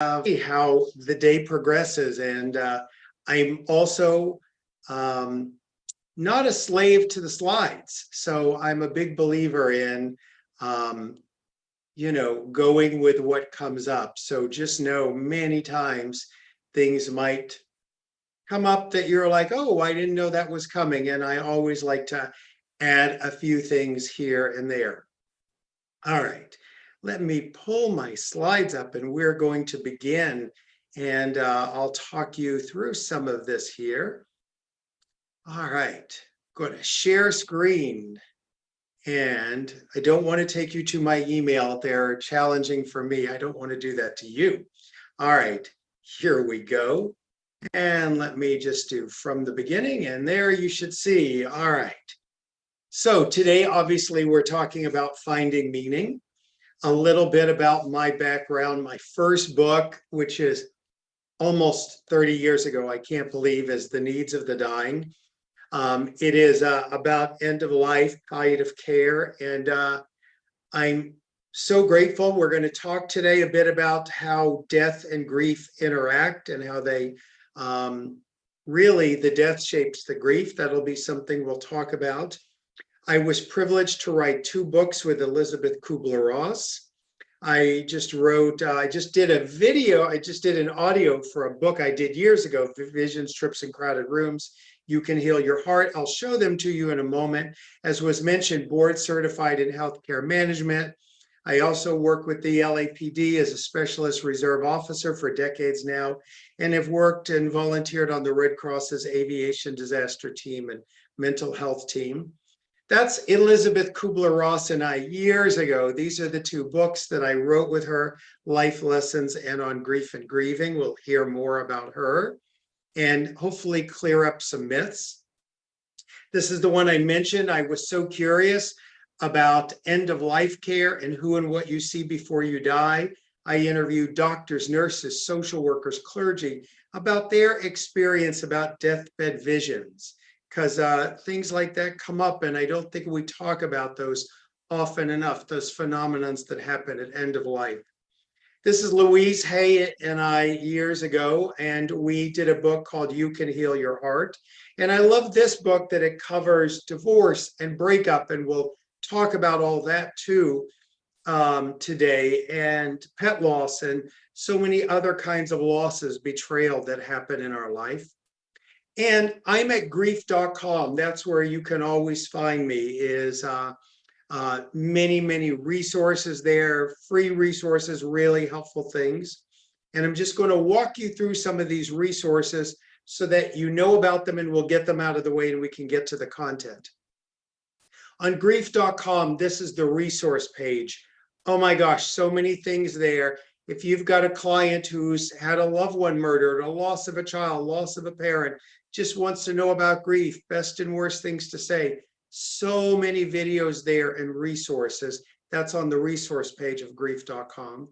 how the day progresses. And I'm also not a slave to the slides. So I'm a big believer in, going with what comes up. So just know many times things might come up that you're like, oh, I didn't know that was coming. And I always like to add a few things here and there. All right, let me pull my slides up and we're going to begin. And I'll talk you through some of this here. All right, going to share screen. And I don't want to take you to my email. They're challenging for me. I don't want to do that to you. All right, here we go. And let me just do from the beginning. And there you should see. All right. So today, obviously, we're talking about finding meaning. A little bit about my background. My first book, which is almost 30 years ago, I can't believe, is The Needs of the Dying. It is about end of life, palliative care, and I'm so grateful. We're going to talk today a bit about how death and grief interact and how they really, the death shapes the grief. That'll be something we'll talk about. I was privileged to write 2 books with Elizabeth Kubler-Ross. I just did a video, I just did an audio for a book I did years ago, Visions, Trips, and Crowded Rooms. You Can Heal Your Heart. I'll show them to you in a moment. As was mentioned, board certified in healthcare management. I also work with the LAPD as a specialist reserve officer for decades now, and have worked and volunteered on the Red Cross's aviation disaster team and mental health team. That's Elizabeth Kubler-Ross and I years ago. These are the 2 books that I wrote with her, Life Lessons and On Grief and Grieving. We'll hear more about her and hopefully clear up some myths. This is the one I mentioned. I was so curious about end-of-life care and who and what you see before you die. I interviewed doctors, nurses, social workers, clergy about their experience about deathbed visions, because things like that come up, and I don't think we talk about those often enough, those phenomenons that happen at end of life. This is Louise Hay and I years ago, and we did a book called You Can Heal Your Heart. And I love this book that it covers divorce and breakup, and we'll talk about all that too today, and pet loss and so many other kinds of losses, betrayal that happen in our life. And I'm at grief.com. That's where you can always find me, is many resources there, free resources, really helpful things. And I'm just going to walk you through some of these resources so that you know about them, and we'll get them out of the way and we can get to the content. On grief.com, this is the resource page. Oh my gosh, so many things there. If you've got a client who's had a loved one murdered, a loss of a child, loss of a parent, just wants to know about grief, best and worst things to say, so many videos there and resources. That's on the resource page of grief.com.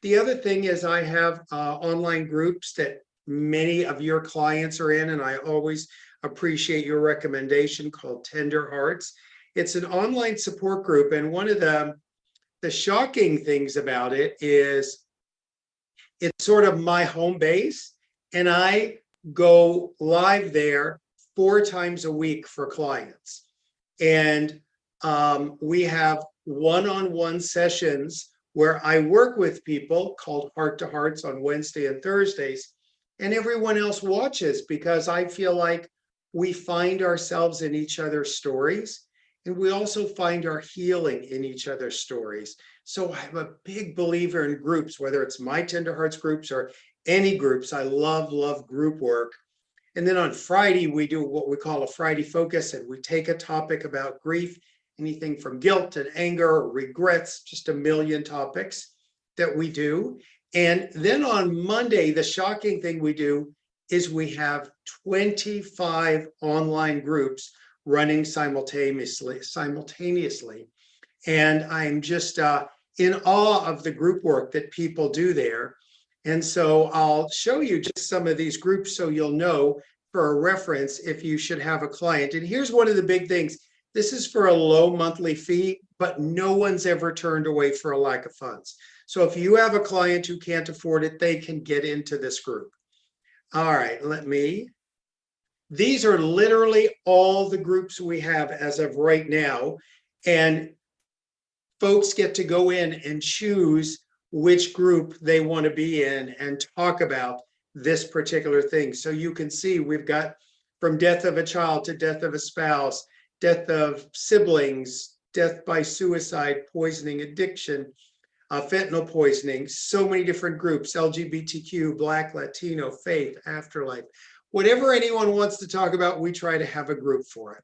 The other thing is I have online groups that many of your clients are in, and I always appreciate your recommendation, called Tender Hearts. It's an online support group, and one of the shocking things about it is it's sort of my home base, and I go live there 4 times a week for clients. And we have one-on-one sessions where I work with people called Heart to Hearts on Wednesday and Thursdays, and everyone else watches, because I feel like we find ourselves in each other's stories, and we also find our healing in each other's stories. So I'm a big believer in groups, whether it's my Tender Hearts groups or any groups. I love group work. And then on Friday, we do what we call a Friday Focus, and we take a topic about grief, anything from guilt and anger or regrets, just a million topics that we do. And then on Monday, the shocking thing we do is we have 25 online groups running simultaneously. And I'm just in awe of the group work that people do there. And so I'll show you just some of these groups so you'll know for a reference if you should have a client. And here's one of the big things. This is for a low monthly fee, but no one's ever turned away for a lack of funds. So if you have a client who can't afford it, they can get into this group. All right, these are literally all the groups we have as of right now. And folks get to go in and choose which group they want to be in and talk about this particular thing. So you can see we've got from death of a child to death of a spouse, death of siblings, death by suicide, poisoning, addiction, fentanyl poisoning, so many different groups, LGBTQ, Black, Latino, faith, afterlife. Whatever anyone wants to talk about, we try to have a group for it.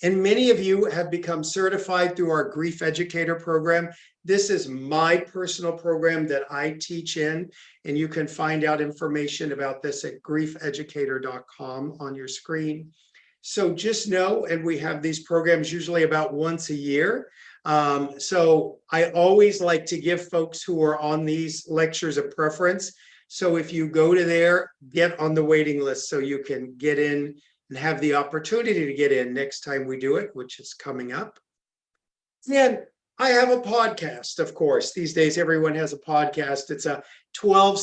And many of you have become certified through our Grief Educator program. This is my personal program that I teach in, and you can find out information about this at griefeducator.com on your screen. So just know, and we have these programs usually about once a year. So I always like to give folks who are on these lectures a preference. So if you go to there, get on the waiting list so you can get in and have the opportunity to get in next time we do it, which is coming up. And I have a podcast, of course. These days, everyone has a podcast. It's a 12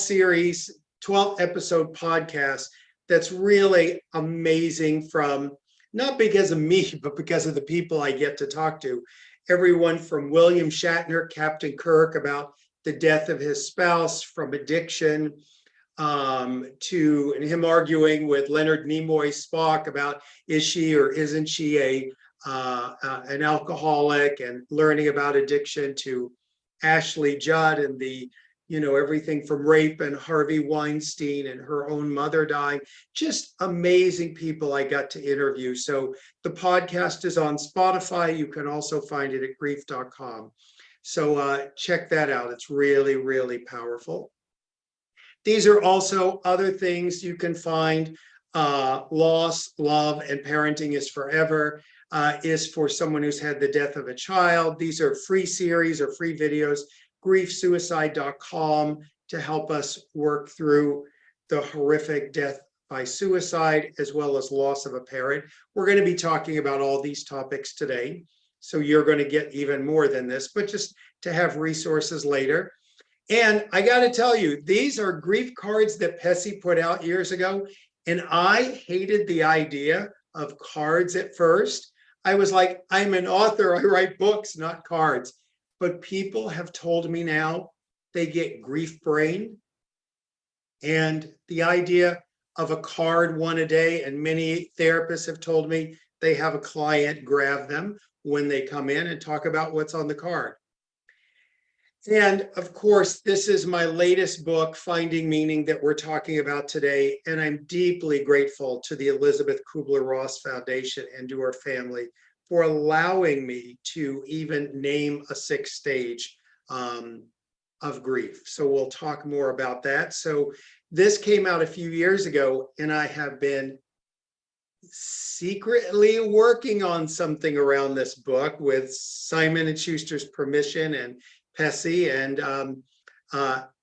episode podcast that's really amazing, from not because of me, but because of the people I get to talk to. Everyone from William Shatner, Captain Kirk, about the death of his spouse from addiction, to him arguing with Leonard Nimoy Spock about is she or isn't she an alcoholic, and learning about addiction, to Ashley Judd and the everything from rape, and Harvey Weinstein and her own mother dying. Just amazing people I got to interview. So the podcast is on Spotify. You can also find it at grief.com. So check that out. It's really, really powerful. These are also other things you can find. Loss, Love, and Parenting is Forever is for someone who's had the death of a child. These are free series or free videos. Griefsuicide.com to help us work through the horrific death by suicide, as well as loss of a parent. We're going to be talking about all these topics today, so you're going to get even more than this, but just to have resources later. And I got to tell you, these are grief cards that Pessy put out years ago, and I hated the idea of cards at first. I was like, I'm an author, I write books, not cards. But people have told me now they get grief brain. And the idea of a card one a day, and many therapists have told me they have a client grab them when they come in and talk about what's on the card. And of course, this is my latest book, Finding Meaning, that we're talking about today. And I'm deeply grateful to the Elizabeth Kubler-Ross Foundation and to her family for allowing me to even name a 6th stage of grief. So we'll talk more about that. So this came out a few years ago, and I have been secretly working on something around this book with Simon & Schuster's permission and Pessy. And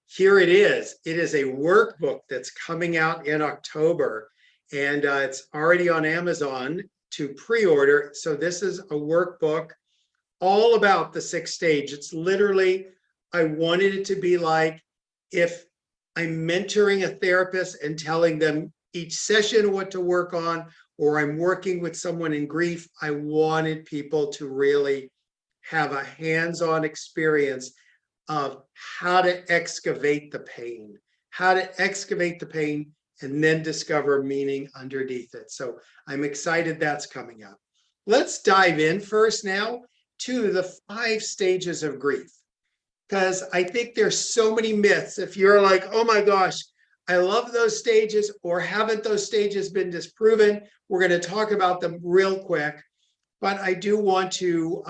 here it is. It is a workbook that's coming out in October, and it's already on Amazon to pre-order. So this is a workbook all about the 6th stage. It's literally, I wanted it to be like if I'm mentoring a therapist and telling them each session what to work on, or I'm working with someone in grief, I wanted people to really have a hands-on experience of how to excavate the pain, and then discover meaning underneath it. So I'm excited that's coming up. Let's dive in first now to the 5 stages of grief, because I think there's so many myths. If you're like, oh my gosh, I love those stages, or haven't those stages been disproven? We're going to talk about them real quick, but I do want to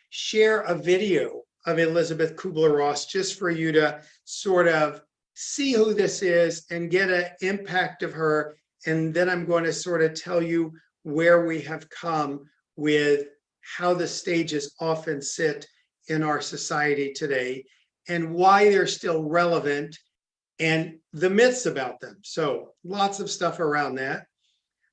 share a video of Elizabeth Kubler-Ross just for you to sort of see who this is and get an impact of her. And then I'm going to sort of tell you where we have come with how the stages often sit in our society today and why they're still relevant and the myths about them. So lots of stuff around that.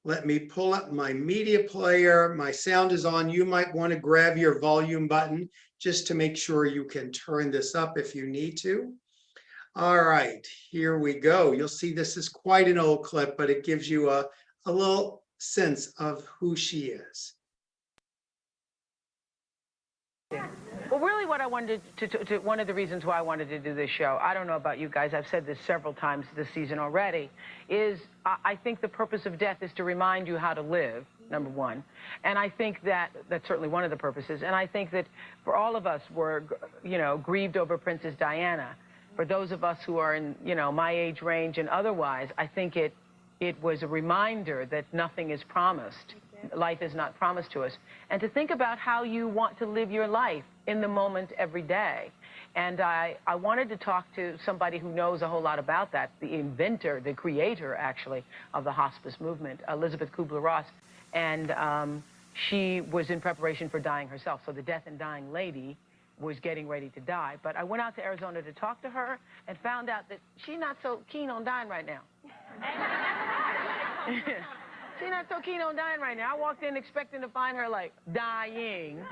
Let me pull up my media player. My sound is on. You might want to grab your volume button just to make sure you can turn this up if you need to. All right, here we go. You'll see this is quite an old clip, but it gives you a little sense of who she is. Well, really what I wanted to one of the reasons why I wanted to do this show, I don't know about you guys, I've said this several times this season already, is I think the purpose of death is to remind you how to live, number one. And I think that's certainly one of the purposes. And I think that for all of us were, grieved over Princess Diana. For those of us who are in, my age range and otherwise, I think it was a reminder that nothing is promised. Life is not promised to us. And to think about how you want to live your life in the moment every day. And I wanted to talk to somebody who knows a whole lot about that, the inventor, the creator, actually, of the hospice movement, Elizabeth Kubler-Ross. And she was in preparation for dying herself. So the death and dying lady was getting ready to die. But I went out to Arizona to talk to her and found out that she's not so keen on dying right now. She's not so keen on dying right now. I walked in expecting to find her, like, dying.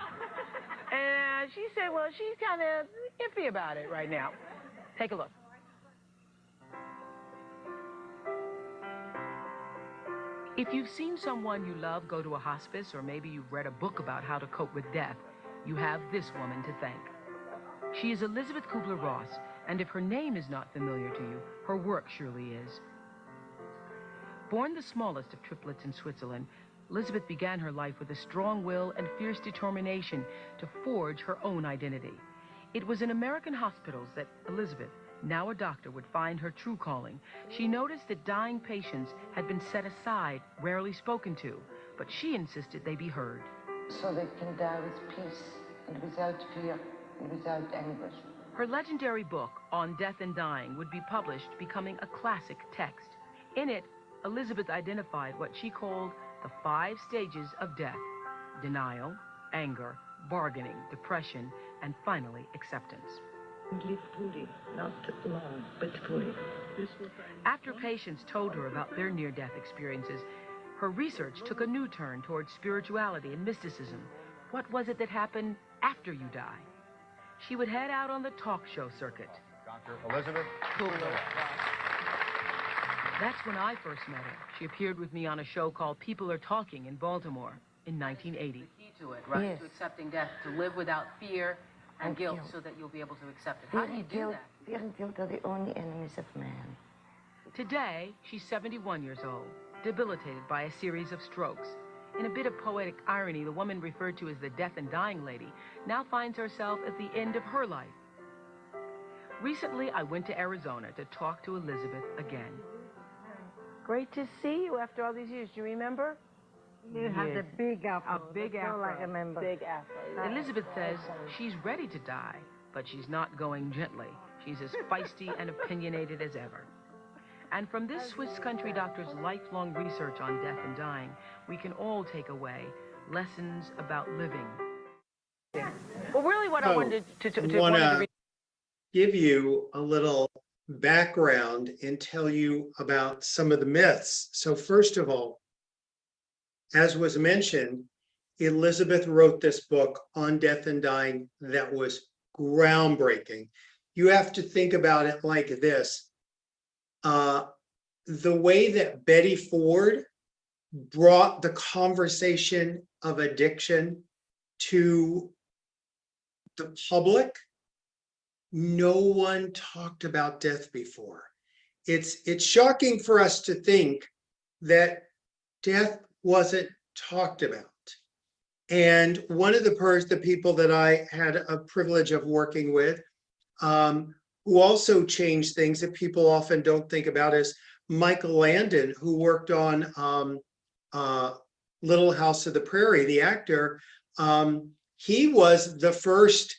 And she said, well, she's kind of iffy about it right now. Take a look. If you've seen someone you love go to a hospice, or maybe you've read a book about how to cope with death, you have this woman to thank. She is Elizabeth Kubler-Ross, and if her name is not familiar to you, her work surely is. Born the smallest of triplets in Switzerland, Elizabeth began her life with a strong will and fierce determination to forge her own identity. It was in American hospitals that Elizabeth, now a doctor, would find her true calling. She noticed that dying patients had been set aside, rarely spoken to, but she insisted they be heard. So they can die with peace and without fear and without anguish. Her legendary book, On Death and Dying, would be published, becoming a classic text. In it, Elizabeth identified what she called the 5 stages of death: denial, anger, bargaining, depression, and finally acceptance. Live fully, not long, but fully. After patients told her about their near-death experiences, her research took a new turn towards spirituality and mysticism. What was it that happened after you die? She would head out on the talk show circuit. Dr. Elizabeth Kubler. That's when I first met her. She appeared with me on a show called People Are Talking in Baltimore in 1980. The key to it, right? Yes. To accepting death, to live without fear and guilt, so that you'll be able to accept it. How do you do that? Fear and guilt are the only enemies of man. Today, she's 71 years old, debilitated by a series of strokes. In a bit of poetic irony, the woman referred to as the death and dying lady now finds herself at the end of her life. Recently, I went to Arizona to talk to Elizabeth again. Great to see you after all these years. Do you remember? You have the big afro. A big That's all afro. I remember. Big afro. Elizabeth says she's ready to die, but she's not going gently. She's as feisty and opinionated as ever. And from this Swiss country doctor's lifelong research on death and dying, we can all take away lessons about living. Well, really what I wanted I want to give you a little background and tell you about some of the myths. So first of all, as was mentioned, Elizabeth wrote this book on death and dying that was groundbreaking. You have to think about it like this. The way that Betty Ford brought the conversation of addiction to the public, no one talked about death before. It's shocking for us to think that death wasn't talked about. And one of the people that I had a privilege of working with, who also changed things that people often don't think about, is Michael Landon, who worked on Little House of the Prairie, the actor. He was the first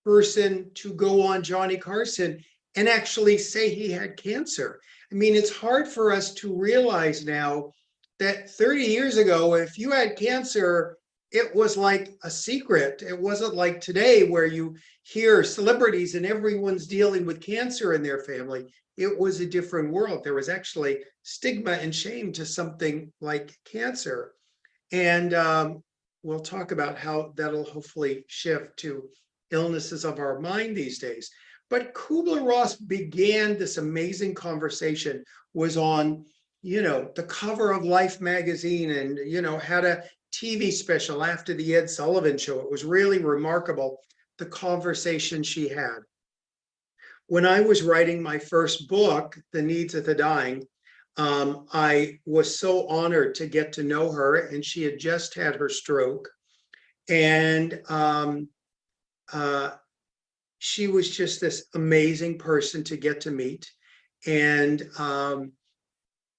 person to go on Johnny Carson and actually say he had cancer. I mean, it's hard for us to realize now that 30 years ago, if you had cancer, it was like a secret. It wasn't like today where you hear celebrities and everyone's dealing with cancer in their family. It was a different world. There was actually stigma and shame to something like cancer. And we'll talk about how that'll hopefully shift to illnesses of our mind these days. But Kubler-Ross began this amazing conversation, was on, the cover of Life magazine, and, had a TV special after the Ed Sullivan Show. It was really remarkable, the conversation she had. When I was writing my first book, The Needs of the Dying, I was so honored to get to know her, and she had just had her stroke. And she was just this amazing person to get to meet. And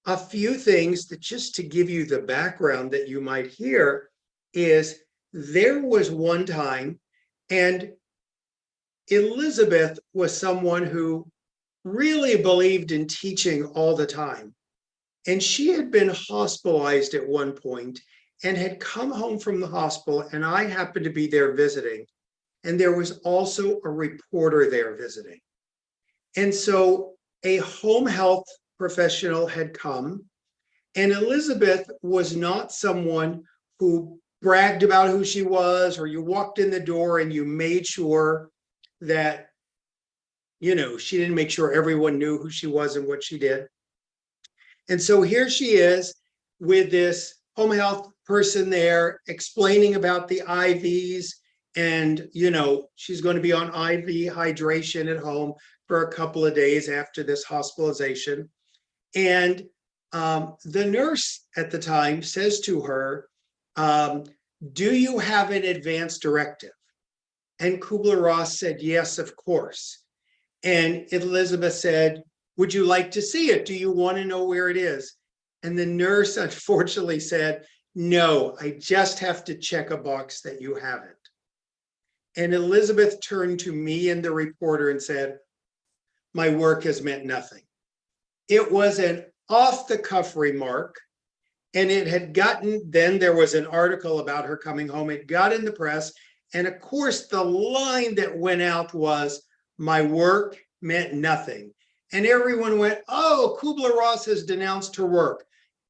a few things that, just to give you the background that you might hear, is there was one time, and Elizabeth was someone who really believed in teaching all the time. And she had been hospitalized at one point and had come home from the hospital, and I happened to be there visiting. And there was also a reporter there visiting. And so a home health professional had come, and Elizabeth was not someone who bragged about who she was, or you walked in the door and you made sure that, she didn't make sure everyone knew who she was and what she did. And so here she is with this home health person there explaining about the IVs, and, she's going to be on IV hydration at home for a couple of days after this hospitalization. And the nurse at the time says to her, do you have an advance directive? And Kubler-Ross said, yes, of course. And Elizabeth said, would you like to see it? Do you want to know where it is? And the nurse unfortunately said, no, I just have to check a box that you have it. And Elizabeth turned to me and the reporter and said, my work has meant nothing. It was an off-the-cuff remark, and it had gotten, then there was an article about her coming home. It got in the press, and of course the line that went out was, my work meant nothing. And everyone went, oh, Kubler-Ross has denounced her work.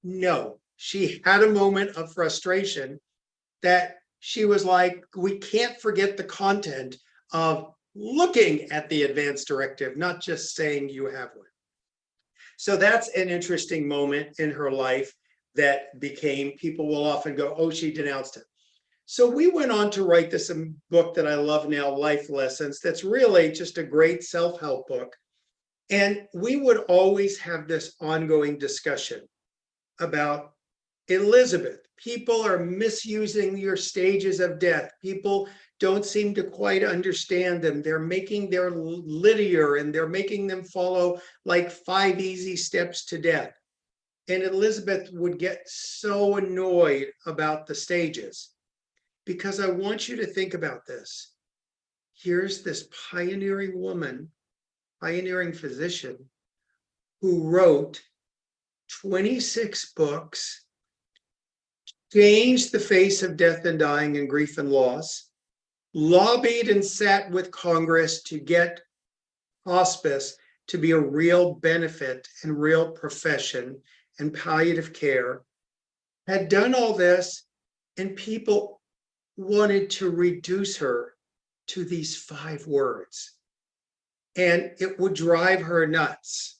No, she had a moment of frustration that she was like, we can't forget the content of looking at the advance directive, not just saying you have one. So that's an interesting moment in her life that became, people will often go, oh, she denounced it. So we went on to write this book that I love now, Life Lessons, that's really just a great self-help book. And we would always have this ongoing discussion about Elizabeth. People are misusing your stages of death. People don't seem to quite understand them. They're making their linear, and they're making them follow like 5 easy steps to death. And Elizabeth would get so annoyed about the stages, because I want you to think about this. Here's this pioneering woman, pioneering physician, who wrote 26 books, changed the face of death and dying and grief and loss, lobbied and sat with Congress to get hospice to be a real benefit and real profession, and palliative care, had done all this, and people wanted to reduce her to these 5 words. And it would drive her nuts.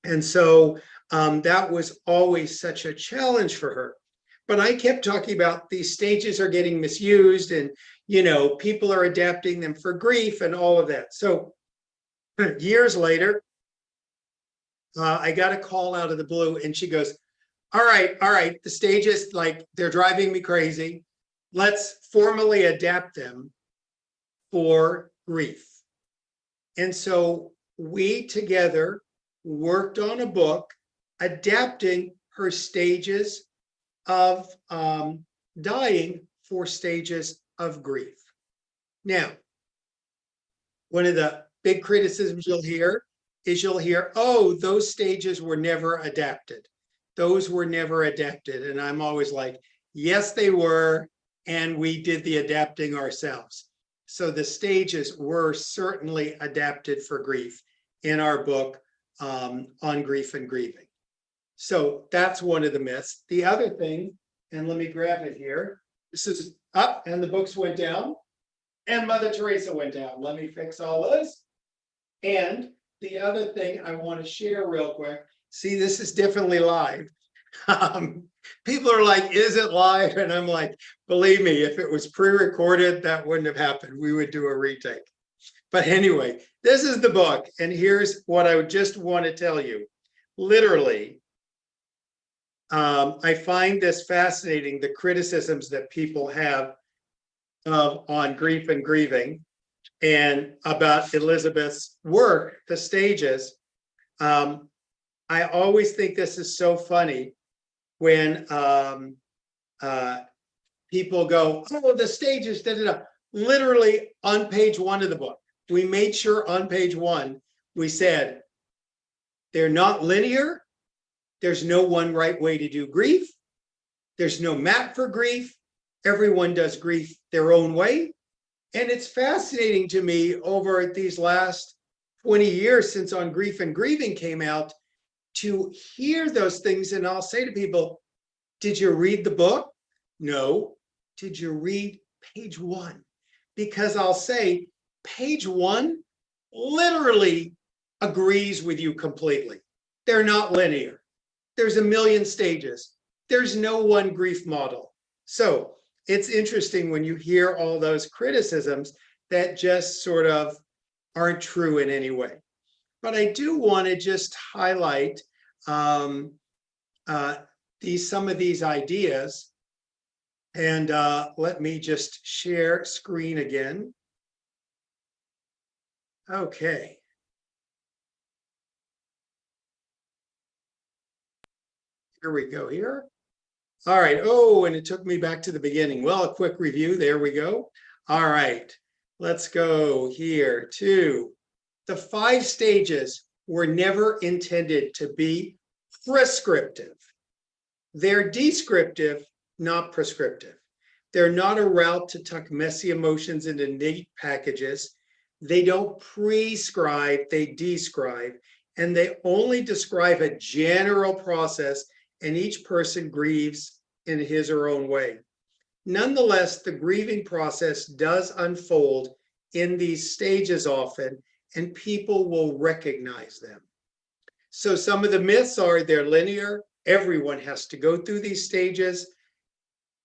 And so that was always such a challenge for her. But I kept talking about these stages are getting misused, and, people are adapting them for grief and all of that. So years later, I got a call out of the blue, and she goes, all right, the stages, like, they're driving me crazy. Let's formally adapt them for grief. And so we together worked on a book adapting her stages of dying for stages of grief. Now, one of the big criticisms you'll hear is, oh, those stages were never adapted. Those were never adapted. And I'm always like, yes, they were. And we did the adapting ourselves. So the stages were certainly adapted for grief in our book on grief and grieving. So that's one of the myths. The other thing, and let me grab it here, this is up and the books went down. And Mother Teresa went down. Let me fix all this. And the other thing I want to share real quick. See, this is definitely live. People are like, is it live? And I'm like, believe me, if it was pre-recorded, that wouldn't have happened. We would do a retake. But anyway, this is the book. And here's what I would just want to tell you. Literally, I find this fascinating, the criticisms that people have on grief and grieving and about Elizabeth's work, the stages. I always think this is so funny when people go, oh, the stages, da, da, da. Literally on page 1 of the book, we made sure on page 1, we said, they're not linear. There's no one right way to do grief. There's no map for grief. Everyone does grief their own way. And it's fascinating to me over these last 20 years since On Grief and Grieving came out to hear those things. And I'll say to people, did you read the book? No. Did you read page 1? Because I'll say page 1 literally agrees with you completely. They're not linear. There's a million stages. There's no one grief model. So it's interesting when you hear all those criticisms that just sort of aren't true in any way. But I do want to just highlight some of these ideas. And let me just share screen again. Okay. Here we go here. All right. Oh, and it took me back to the beginning. Well, a quick review. There we go. All right. Let's go here to the 5 stages were never intended to be prescriptive. They're descriptive, not prescriptive. They're not a route to tuck messy emotions into neat packages. They don't prescribe, they describe, and they only describe a general process, and each person grieves in his or her own way. Nonetheless, the grieving process does unfold in these stages often, and people will recognize them. So some of the myths are they're linear. Everyone has to go through these stages.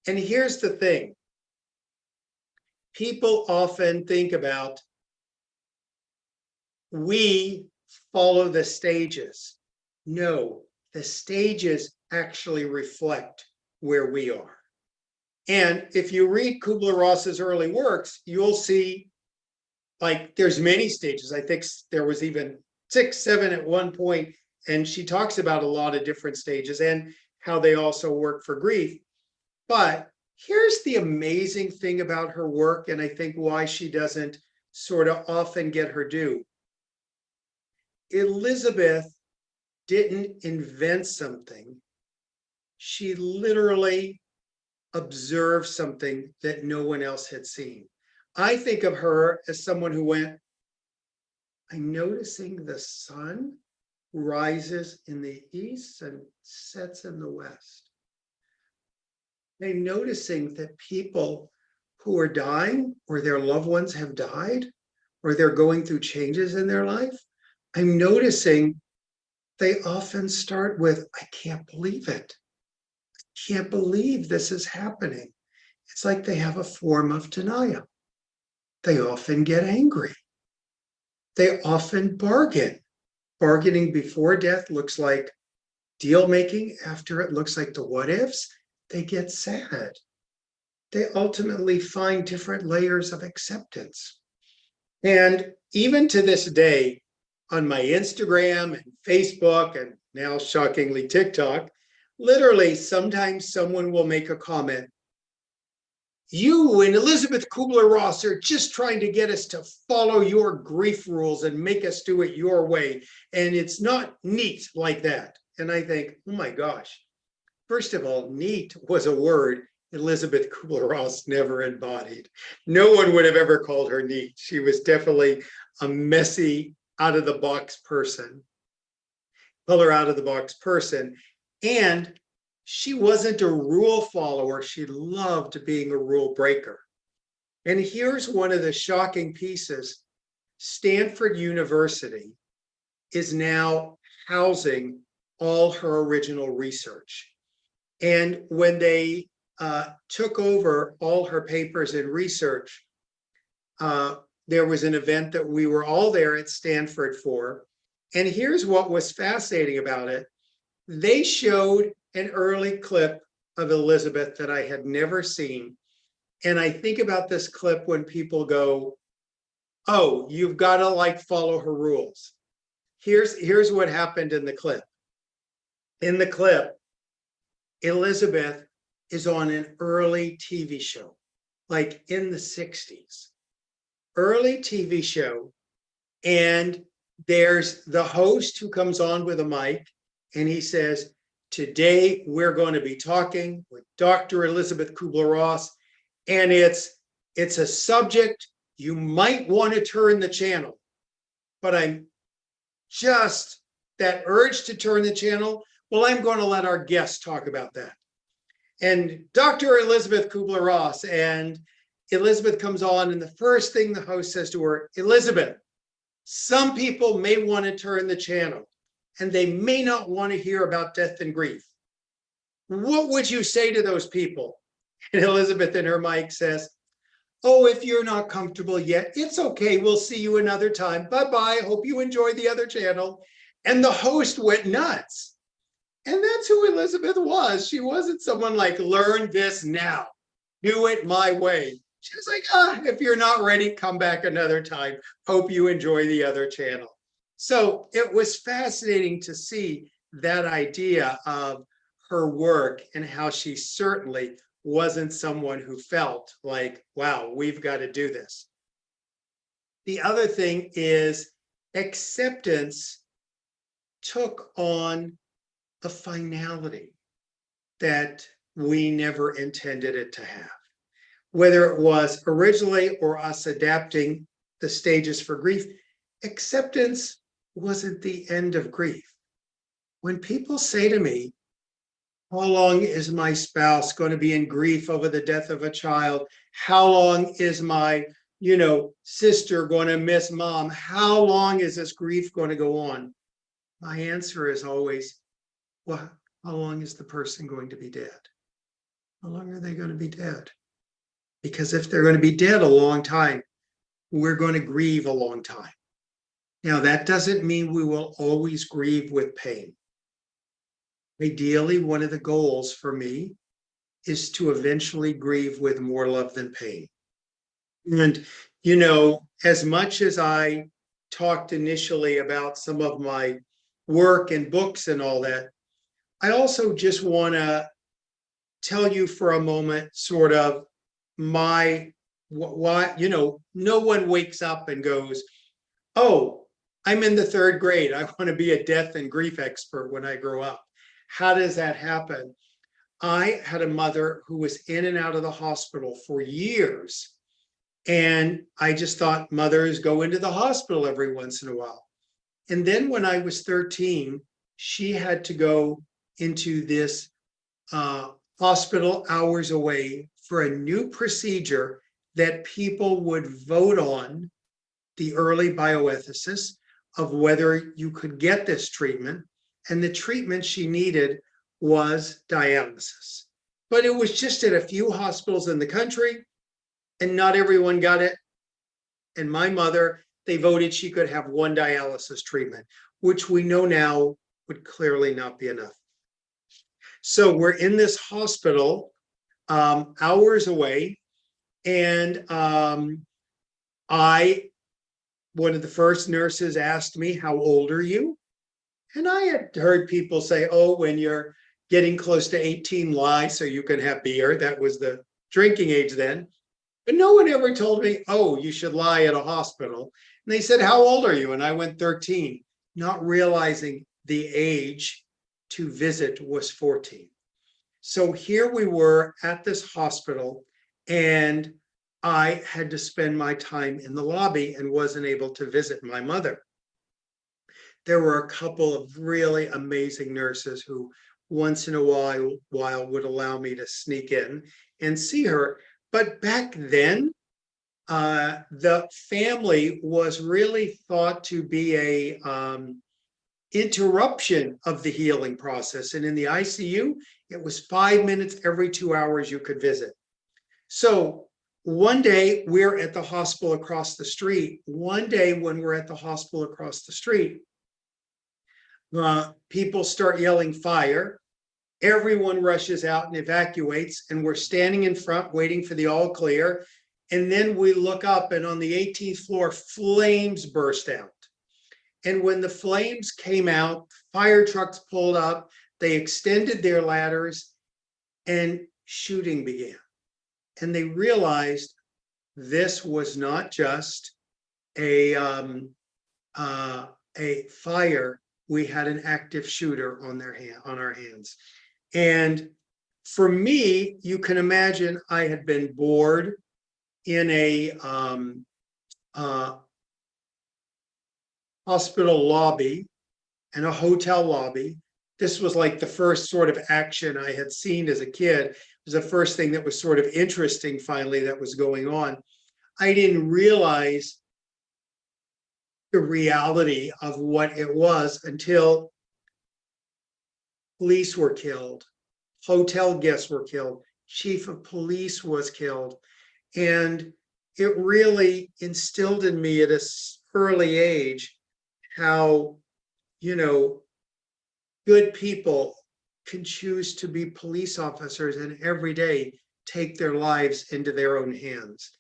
And here's the thing. People often think about, we follow the stages. No, the stages actually reflect where we are. And if you read Kubler-Ross's early works, you'll see like there's many stages. I think there was even 6, 7 at one point, and she talks about a lot of different stages and how they also work for grief. But here's the amazing thing about her work, and I think why she doesn't sort of often get her due. Elizabeth didn't invent something. She literally observed something that no one else had seen. I think of her as someone who went, I'm noticing the sun rises in the east and sets in the west. I'm noticing that people who are dying or their loved ones have died or they're going through changes in their life, I'm noticing they often start with, I can't believe it. I can't believe this is happening. It's like they have a form of denial. They often get angry. They often bargain. Bargaining before death looks like deal making. After it looks like the what ifs. They get sad. They ultimately find different layers of acceptance. And even to this day, on my Instagram and Facebook, and now shockingly TikTok, literally sometimes someone will make a comment. You and Elizabeth Kubler-Ross are just trying to get us to follow your grief rules and make us do it your way. And it's not neat like that. And I think, oh my gosh. First of all, neat was a word Elizabeth Kubler-Ross never embodied. No one would have ever called her neat. She was definitely a messy, out-of-the-box person. Color out-of-the-box person. And she wasn't a rule follower. She loved being a rule breaker. And here's one of the shocking pieces. Stanford University is now housing all her original research. And when they took over all her papers and research, there was an event that we were all there at Stanford for. And here's what was fascinating about it. They showed an early clip of Elizabeth that I had never seen. And I think about this clip when people go, oh, you've got to like follow her rules. Here's what happened in the clip. In the clip, Elizabeth is on an early TV show, like in the 60s. Early TV show. And there's the host who comes on with a mic and he says, today we're going to be talking with Dr. Elizabeth Kubler-Ross, and it's a subject you might want to turn the channel, but I'm just that urge to turn the channel. Well, I'm going to let our guest talk about that. And Dr. Elizabeth Kubler-Ross, and Elizabeth comes on, and the first thing the host says to her, Elizabeth, some people may want to turn the channel and they may not want to hear about death and grief. What would you say to those people? And Elizabeth in her mic says, oh, if you're not comfortable yet, it's okay. We'll see you another time. Bye-bye. Hope you enjoy the other channel. And the host went nuts. And that's who Elizabeth was. She wasn't someone like, learn this now. Do it my way. She was like, if you're not ready, come back another time. Hope you enjoy the other channel. So it was fascinating to see that idea of her work and how she certainly wasn't someone who felt like, wow, we've got to do this. The other thing is acceptance took on a finality that we never intended it to have. Whether it was originally or us adapting the stages for grief, acceptance wasn't the end of grief. When people say to me, how long is my spouse going to be in grief over the death of a child? How long is my, sister going to miss mom? How long is this grief going to go on? My answer is always, well, how long is the person going to be dead? How long are they going to be dead? Because if they're going to be dead a long time, we're going to grieve a long time. Now, that doesn't mean we will always grieve with pain. Ideally, one of the goals for me is to eventually grieve with more love than pain. And, as much as I talked initially about some of my work and books and all that, I also just want to tell you for a moment sort of why, no one wakes up and goes, oh, I'm in the 3rd grade. I want to be a death and grief expert when I grow up. How does that happen? I had a mother who was in and out of the hospital for years. And I just thought mothers go into the hospital every once in a while. And then when I was 13, she had to go into this hospital hours away for a new procedure that people would vote on, the early bioethicist of whether you could get this treatment. And the treatment she needed was dialysis. But it was just at a few hospitals in the country, and not everyone got it. And my mother, they voted she could have one dialysis treatment, which we know now would clearly not be enough. So we're in this hospital hours away, and one of the first nurses asked me, how old are you? And I had heard people say, oh, when you're getting close to 18, lie so you can have beer. That was the drinking age then. But no one ever told me, oh, you should lie at a hospital. And they said, how old are you? And I went 13, not realizing the age to visit was 14. So here we were at this hospital, and I had to spend my time in the lobby and wasn't able to visit my mother. There were a couple of really amazing nurses who once in a while would allow me to sneak in and see her. But back then, the family was really thought to be a interruption of the healing process. And in the ICU, it was 5 minutes every 2 hours you could visit. So one day we're at the hospital across the street. One day when we're at the hospital across the street, people start yelling fire. Everyone rushes out and evacuates, and we're standing in front waiting for the all clear. And then we look up, and on the 18th floor, flames burst out. And when the flames came out, fire trucks pulled up, they extended their ladders, and shooting began. And they realized this was not just a fire. We had an active shooter on our hands. And for me, you can imagine I had been bored in a hospital lobby and a hotel lobby. This was like the first sort of action I had seen as a kid. It was the first thing that was sort of interesting finally that was going on. I didn't realize the reality of what it was until police were killed, hotel guests were killed, chief of police was killed. And it really instilled in me at an early age how, good people can choose to be police officers and every day take their lives into their own hands.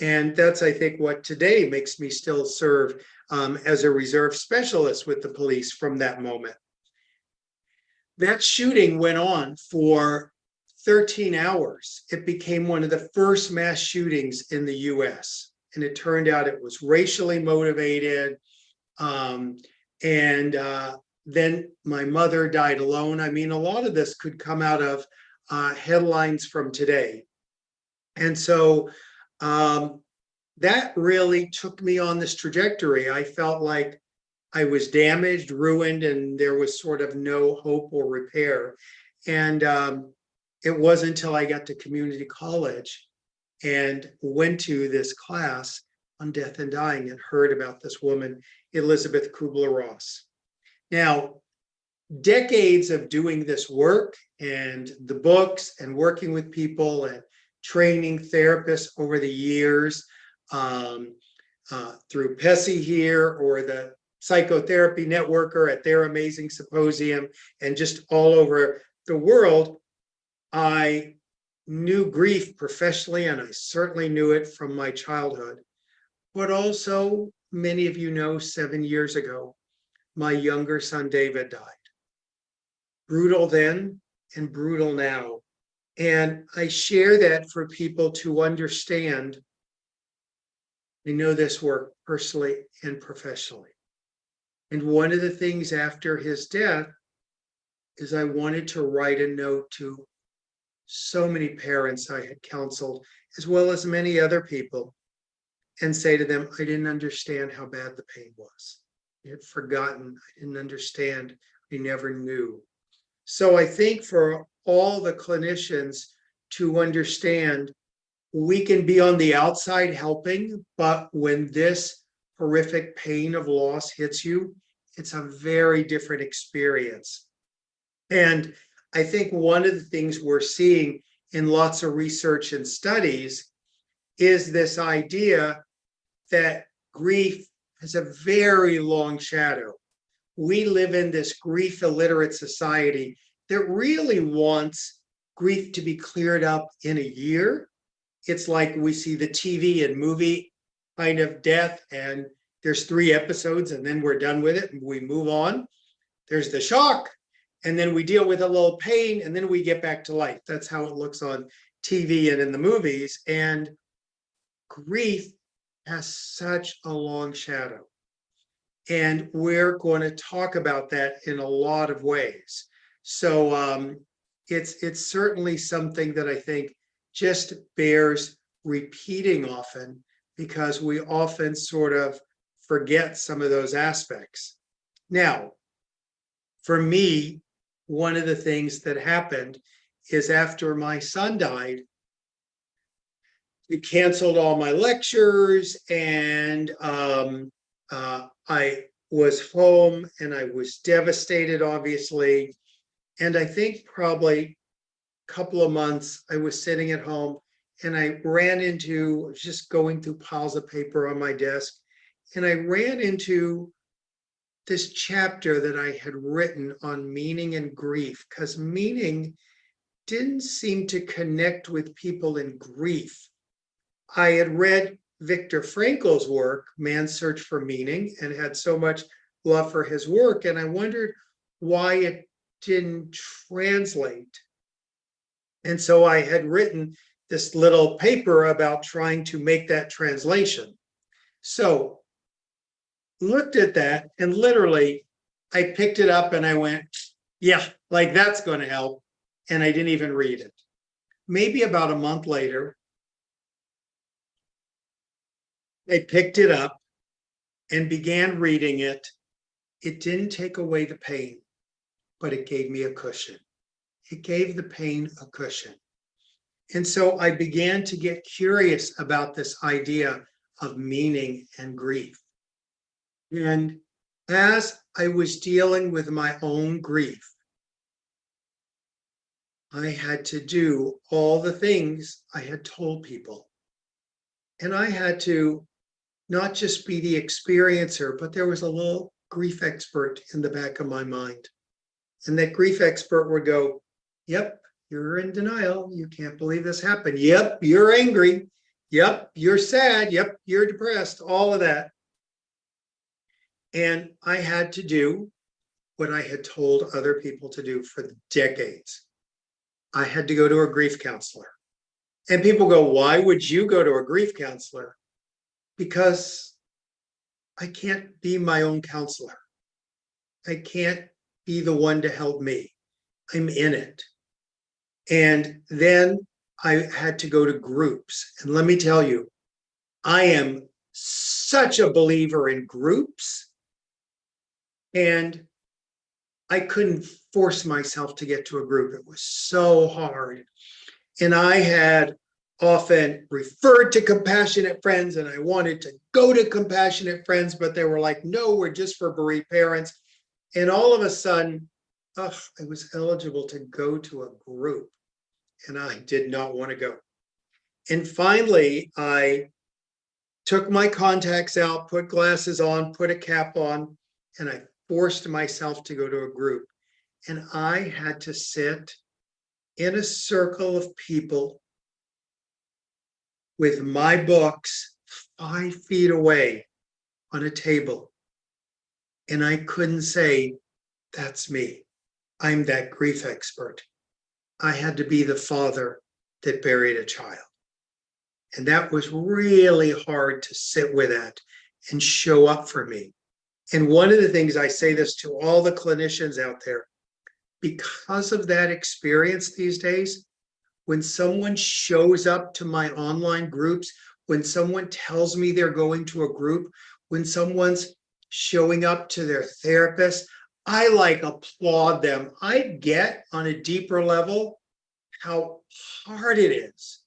And that's, I think, what today makes me still serve as a reserve specialist with the police from that moment. That shooting went on for 13 hours. It became one of the first mass shootings in the US. And it turned out it was racially motivated. Then my mother died alone. I mean, a lot of this could come out of headlines from today. And so that really took me on this trajectory. I felt like I was damaged, ruined, and there was sort of no hope or repair. And it wasn't until I got to community college and went to this class on death and dying and heard about this woman, Elizabeth Kubler-Ross. Now, decades of doing this work and the books and working with people and training therapists over the years through PESI here or the Psychotherapy Networker at their amazing symposium and just all over the world, I knew grief professionally, and I certainly knew it from my childhood. But also, many of you know, 7 years ago, my younger son David died. Brutal then and brutal now. And I share that for people to understand. I know this work personally and professionally. And one of the things after his death is I wanted to write a note to so many parents I had counseled, as well as many other people, and say to them, I didn't understand how bad the pain was. I had forgotten. I didn't understand. I never knew. So I think for all the clinicians to understand, we can be on the outside helping, but when this horrific pain of loss hits you, it's a very different experience. And I think one of the things we're seeing in lots of research and studies is this idea that grief has a very long shadow. We live in this grief illiterate society that really wants grief to be cleared up in a year. It's like we see the TV and movie kind of death, and there's 3 episodes and then we're done with it and we move on. There's the shock, and then we deal with a little pain, and then we get back to life. That's how it looks on TV and in the movies. And grief has such a long shadow. And we're going to talk about that in a lot of ways. So it's certainly something that I think just bears repeating often, because we often sort of forget some of those aspects. Now, for me, one of the things that happened is after my son died, we canceled all my lectures, and I was home and I was devastated, obviously. And I think probably a couple of months I was sitting at home and I ran into, just going through piles of paper on my desk, and I ran into this chapter that I had written on meaning and grief, because meaning didn't seem to connect with people in grief. I had read Viktor Frankl's work, Man's Search for Meaning, and had so much love for his work. And I wondered why it didn't translate. And so I had written this little paper about trying to make that translation. So looked at that, and literally I picked it up and I went, yeah, like that's going to help. And I didn't even read it. Maybe about a month later, I picked it up and began reading it. It didn't take away the pain, but it gave me a cushion. It gave the pain a cushion. And so I began to get curious about this idea of meaning and grief. And as I was dealing with my own grief, I had to do all the things I had told people. And I had to not just be the experiencer, but there was a little grief expert in the back of my mind. And that grief expert would go, yep, you're in denial. You can't believe this happened. Yep, you're angry. Yep, you're sad. Yep, you're depressed. All of that. And I had to do what I had told other people to do for decades. I had to go to a grief counselor. And people go, why would you go to a grief counselor? Because I can't be my own counselor. I can't be the one to help me. I'm in it. And then I had to go to groups. And let me tell you, I am such a believer in groups. And I couldn't force myself to get to a group. It was so hard. And I had often referred to compassionate friends, and I wanted to go to compassionate friends, but they were like, no, we're just for bereaved parents. And all of a sudden, I was eligible to go to a group, and I did not want to go. And finally, I took my contacts out, put glasses on, put a cap on, and I forced myself to go to a group. And I had to sit in a circle of people with my books 5 feet away on a table. And I couldn't say, that's me. I'm that grief expert. I had to be the father that buried a child. And that was really hard to sit with that and show up for me. And one of the things, I say this to all the clinicians out there, because of that experience these days, when someone shows up to my online groups, when someone tells me they're going to a group, when someone's showing up to their therapist, I applaud them. I get on a deeper level how hard it is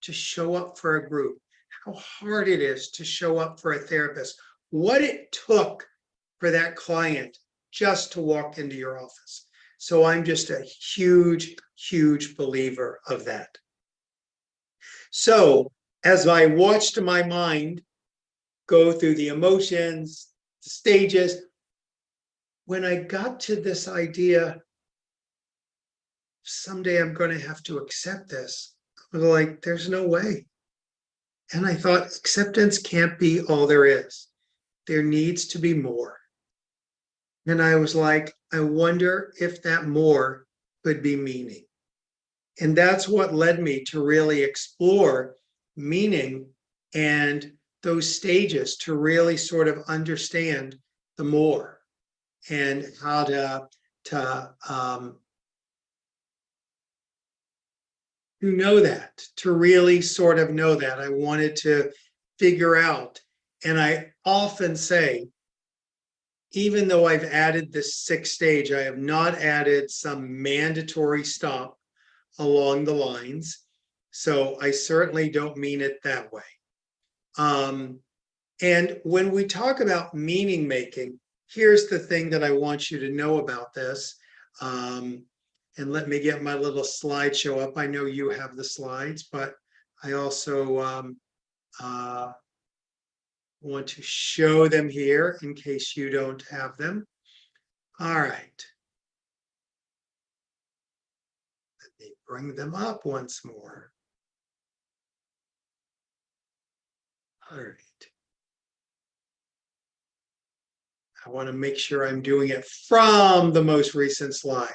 to show up for a group, how hard it is to show up for a therapist, what it took for that client just to walk into your office. So I'm just a huge, huge believer of that. So as I watched my mind go through the emotions, the stages, when I got to this idea, someday I'm going to have to accept this, I was like, there's no way. And I thought, acceptance can't be all there is. There needs to be more. And I was like, I wonder if that more could be meaning. And that's what led me to really explore meaning and those stages, to really sort of understand the more and how to know that, to really sort of know that. I wanted to figure out, and I often say, even though I've added this 6th stage, I have not added some mandatory stop along the lines. So I certainly don't mean it that way. And when we talk about meaning making, here's the thing that I want you to know about this. And let me get my little slideshow up. I know you have the slides, but I also want to show them here in case you don't have them. All right. Let me bring them up once more. All right. I want to make sure I'm doing it from the most recent slide.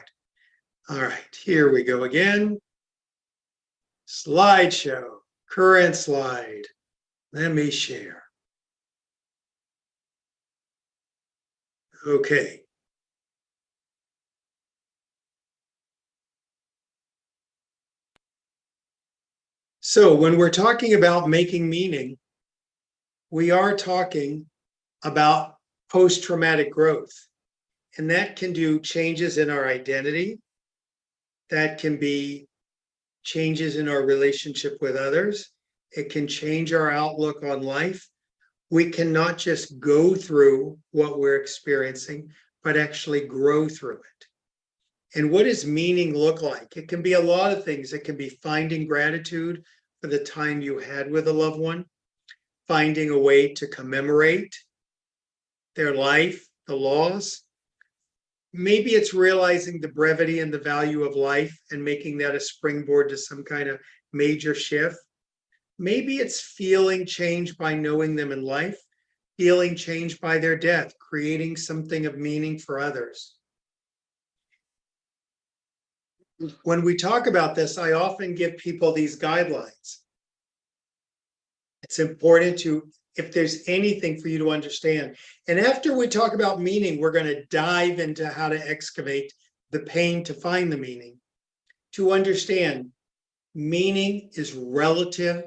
All right, here we go again. Slideshow, current slide. Let me share. Okay. So when we're talking about making meaning, we are talking about post-traumatic growth. And that can do changes in our identity. That can be changes in our relationship with others. It can change our outlook on life. We cannot just go through what we're experiencing, but actually grow through it. And what does meaning look like? It can be a lot of things. It can be finding gratitude for the time you had with a loved one, finding a way to commemorate their life, the loss. Maybe it's realizing the brevity and the value of life and making that a springboard to some kind of major shift. Maybe it's feeling changed by knowing them in life, feeling changed by their death, creating something of meaning for others. When we talk about this, I often give people these guidelines. It's important to, if there's anything for you to understand. And after we talk about meaning, we're going to dive into how to excavate the pain to find the meaning. To understand, meaning is relative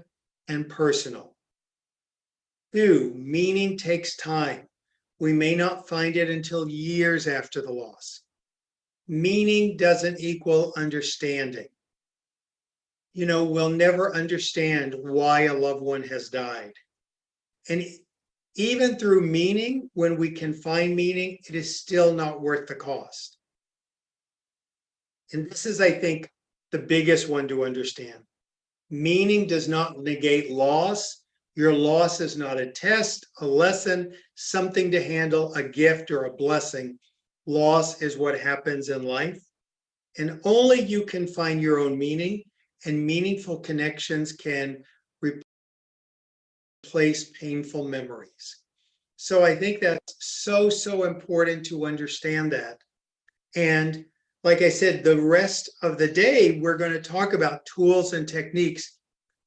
and personal. 2, meaning takes time. We may not find it until years after the loss. Meaning doesn't equal understanding. You know, we'll never understand why a loved one has died. And even through meaning, when we can find meaning, it is still not worth the cost. And this is, I think, the biggest one to understand. Meaning does not negate loss. Your loss is not a test, a lesson, something to handle, a gift or a blessing. Loss is what happens in life. And only you can find your own meaning, and meaningful connections can replace painful memories. So I think that's so important to understand that. And like I said, the rest of the day, we're going to talk about tools and techniques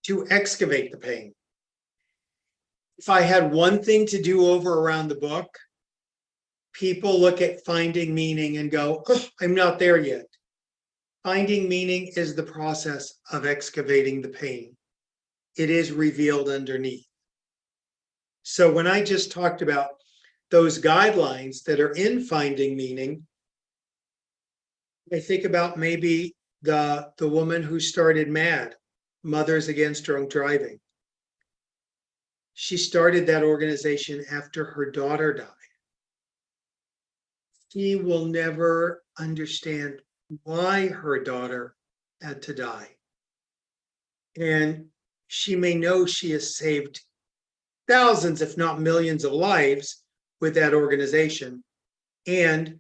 to excavate the pain. If I had one thing to do over around the book, people look at finding meaning and go, oh, I'm not there yet. Finding meaning is the process of excavating the pain. It is revealed underneath. So when I just talked about those guidelines that are in finding meaning, I think about maybe the woman who started MAD, Mothers Against Drunk Driving. She started that organization after her daughter died. She will never understand why her daughter had to die. And she may know she has saved thousands, if not millions of lives with that organization. And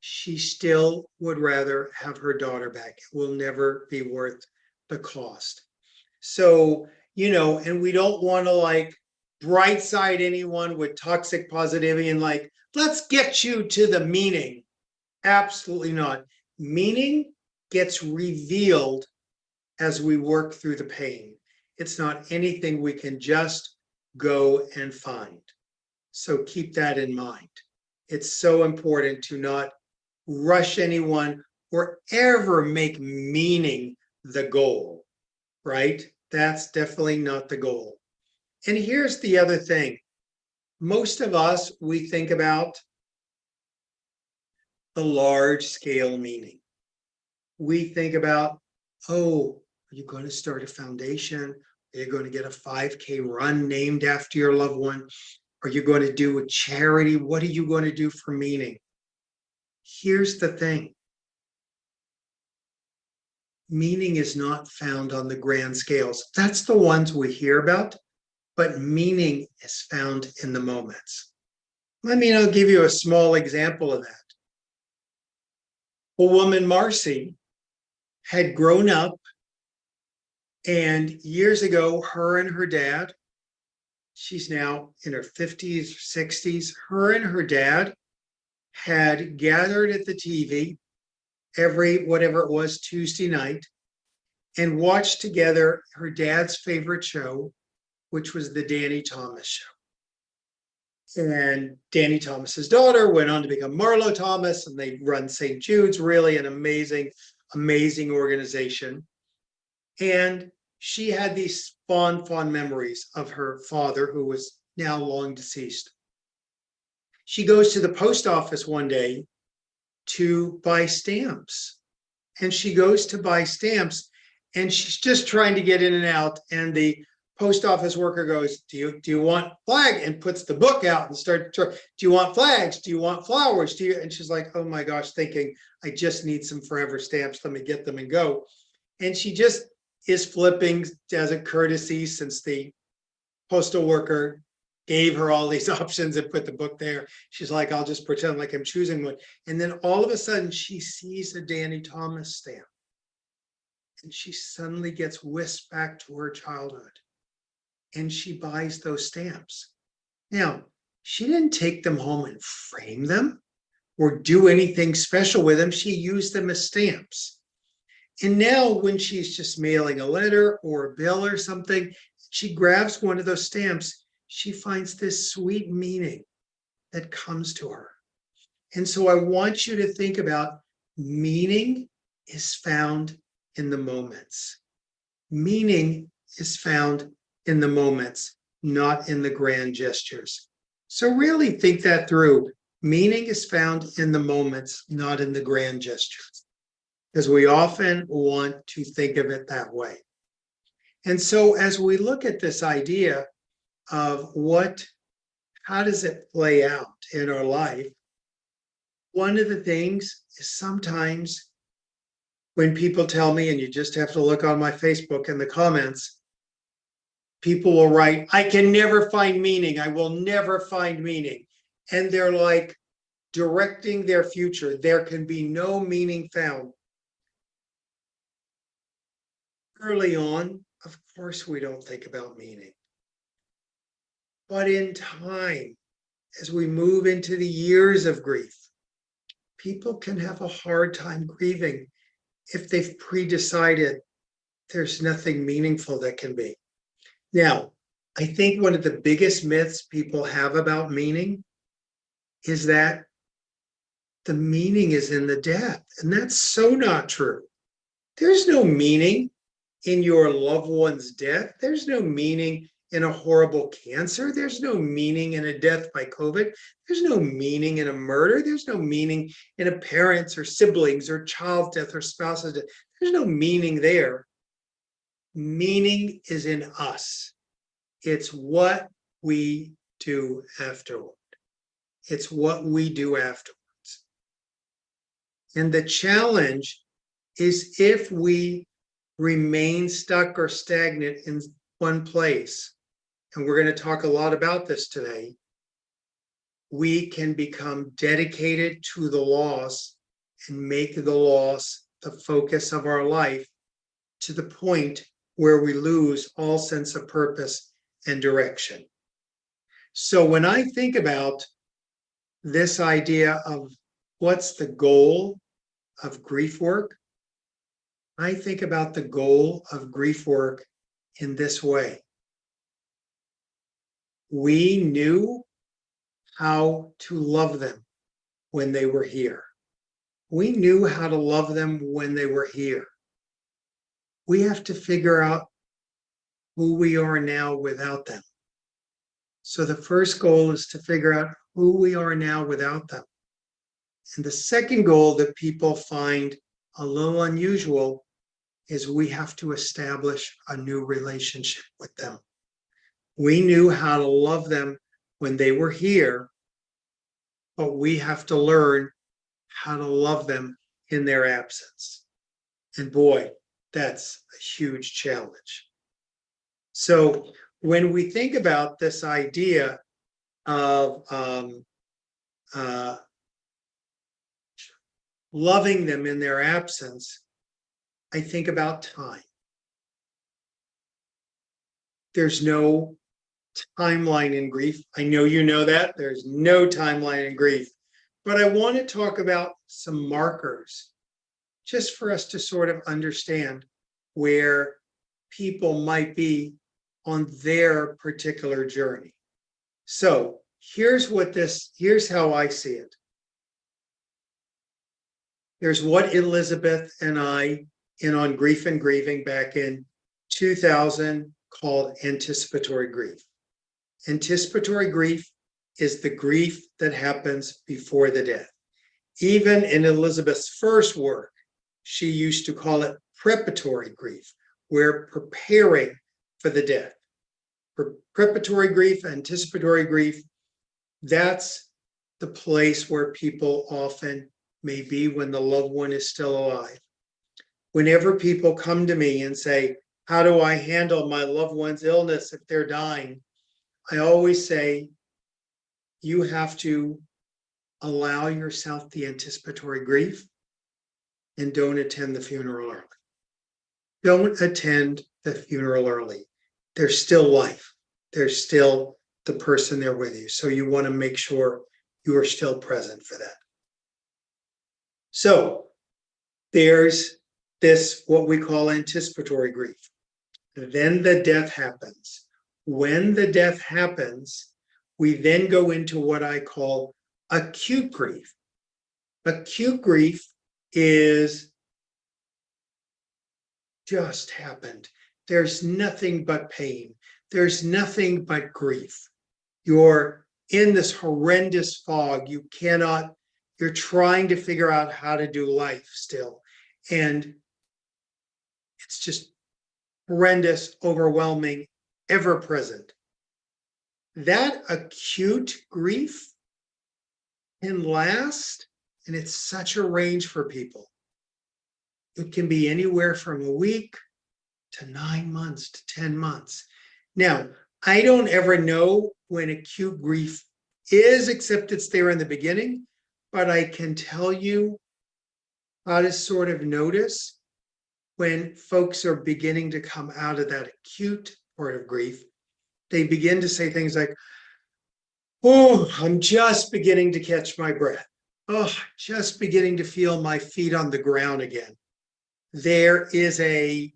she still would rather have her daughter back. It will never be worth the cost. So, you know, and we don't want to like bright side anyone with toxic positivity and like, let's get you to the meaning. Absolutely not. Meaning gets revealed as we work through the pain. It's not anything we can just go and find. So keep that in mind. It's so important to not rush anyone or ever make meaning the goal, right? That's definitely not the goal. And here's the other thing. Most of us, we think about the large scale meaning. We think about, oh, Are you going to start a foundation? Are you going to get a 5K run named after your loved one? Are you going to do a charity? What are you going to do for meaning? Here's the thing. Meaning is not found on the grand scales. That's the ones we hear about, but meaning is found in the moments. I'll give you a small example of that. A woman, Marcy, had grown up, and years ago, her and her dad, she's now in her 50s, 60s, her and her dad had gathered at the TV every, whatever it was, Tuesday night, and watched together her dad's favorite show, which was the Danny Thomas Show. And Danny Thomas's daughter went on to become Marlo Thomas, and they run St. Jude's, really an amazing, amazing organization. And she had these fond memories of her father, who was now long deceased. She goes to the post office one day to buy stamps. And she goes to buy stamps, and she's just trying to get in and out. And the post office worker goes, do you want flag? And puts the book out and do you want flags? Do you want flowers? And she's like, oh my gosh, thinking, I just need some forever stamps. Let me get them and go. And she just is flipping as a courtesy, since the postal worker gave her all these options and put the book there. She's like, I'll just pretend like I'm choosing one. And then all of a sudden she sees a Danny Thomas stamp. And she suddenly gets whisked back to her childhood. And she buys those stamps. Now, she didn't take them home and frame them or do anything special with them. She used them as stamps. And now when she's just mailing a letter or a bill or something, she grabs one of those stamps, she finds this sweet meaning that comes to her. And so I want you to think about meaning is found in the moments. Meaning is found in the moments, not in the grand gestures. So really think that through. Meaning is found in the moments, not in the grand gestures, because we often want to think of it that way. And so as we look at this idea of how does it play out in our life, one of the things is sometimes when people tell me, and you just have to look on my Facebook in the comments, people will write, I can never find meaning. I will never find meaning. And they're like directing their future. There can be no meaning found. Early on, of course, we don't think about meaning. But in time, as we move into the years of grief, people can have a hard time grieving if they've pre-decided there's nothing meaningful that can be. Now, I think one of the biggest myths people have about meaning is that the meaning is in the death. And that's so not true. There's no meaning in your loved one's death. There's no meaning in a horrible cancer. There's no meaning in a death by COVID. There's no meaning in a murder. There's no meaning in a parent's or siblings or child's death or spouse's death. There's no meaning there. Meaning is in us. It's what we do afterward. It's what we do afterwards. And the challenge is if we remain stuck or stagnant in one place, and we're going to talk a lot about this today, we can become dedicated to the loss and make the loss the focus of our life to the point where we lose all sense of purpose and direction. So when I think about this idea of what's the goal of grief work, I think about the goal of grief work in this way. We knew how to love them when they were here. We knew how to love them when they were here. We have to figure out who we are now without them. So the first goal is to figure out who we are now without them. And the second goal that people find a little unusual is we have to establish a new relationship with them. We knew how to love them when they were here, but we have to learn how to love them in their absence. And boy, that's a huge challenge. So when we think about this idea of loving them in their absence, I think about time. There's no timeline in grief. I know you know that. There's no timeline in grief. But I want to talk about some markers just for us to sort of understand where people might be on their particular journey. So here's how I see it. There's what Elizabeth and I, in on Grief and Grieving back in 2000, called anticipatory grief. Anticipatory grief is the grief that happens before the death. Even in Elizabeth's first work, she used to call it preparatory grief. We're preparing for the death. Preparatory grief, anticipatory grief, that's the place where people often may be when the loved one is still alive. Whenever people come to me and say, how do I handle my loved one's illness if they're dying? I always say, you have to allow yourself the anticipatory grief and don't attend the funeral early. Don't attend the funeral early. There's still life. There's still the person there with you. So you want to make sure you are still present for that. So there's this, what we call anticipatory grief. Then the death happens. When the death happens, we then go into what I call acute grief. Acute grief is just happened. There's nothing but pain. There's nothing but grief. You're in this horrendous fog. You're trying to figure out how to do life still. And it's just horrendous, overwhelming, ever present. That acute grief can last, and it's such a range for people. It can be anywhere from a week to 9 months to 10 months. Now, I don't ever know when acute grief is, except it's there in the beginning, but I can tell you how to sort of notice when folks are beginning to come out of that acute part of grief. They begin to say things like, oh, I'm just beginning to catch my breath. Oh, just beginning to feel my feet on the ground again. There is a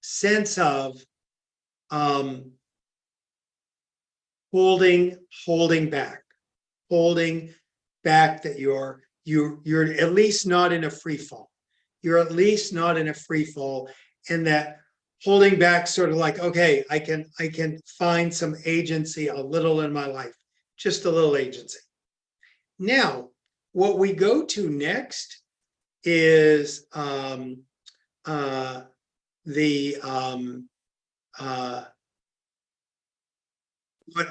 sense of holding back that you're at least not in a free fall. You're at least not in a free fall, and that holding back sort of like, okay, I can find some agency a little in my life, just a little agency. Now, what we go to next is what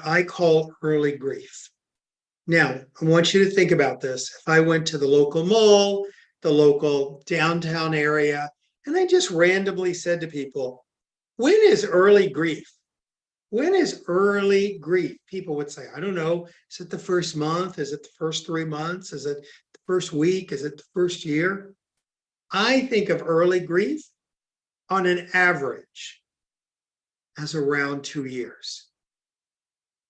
I call early grief. Now, I want you to think about this. If I went to the local mall, the local downtown area, and I just randomly said to people, when is early grief? When is early grief? People would say, I don't know. Is it the first month? Is it the first 3 months? Is it the first week? Is it the first year? I think of early grief on an average as around 2 years.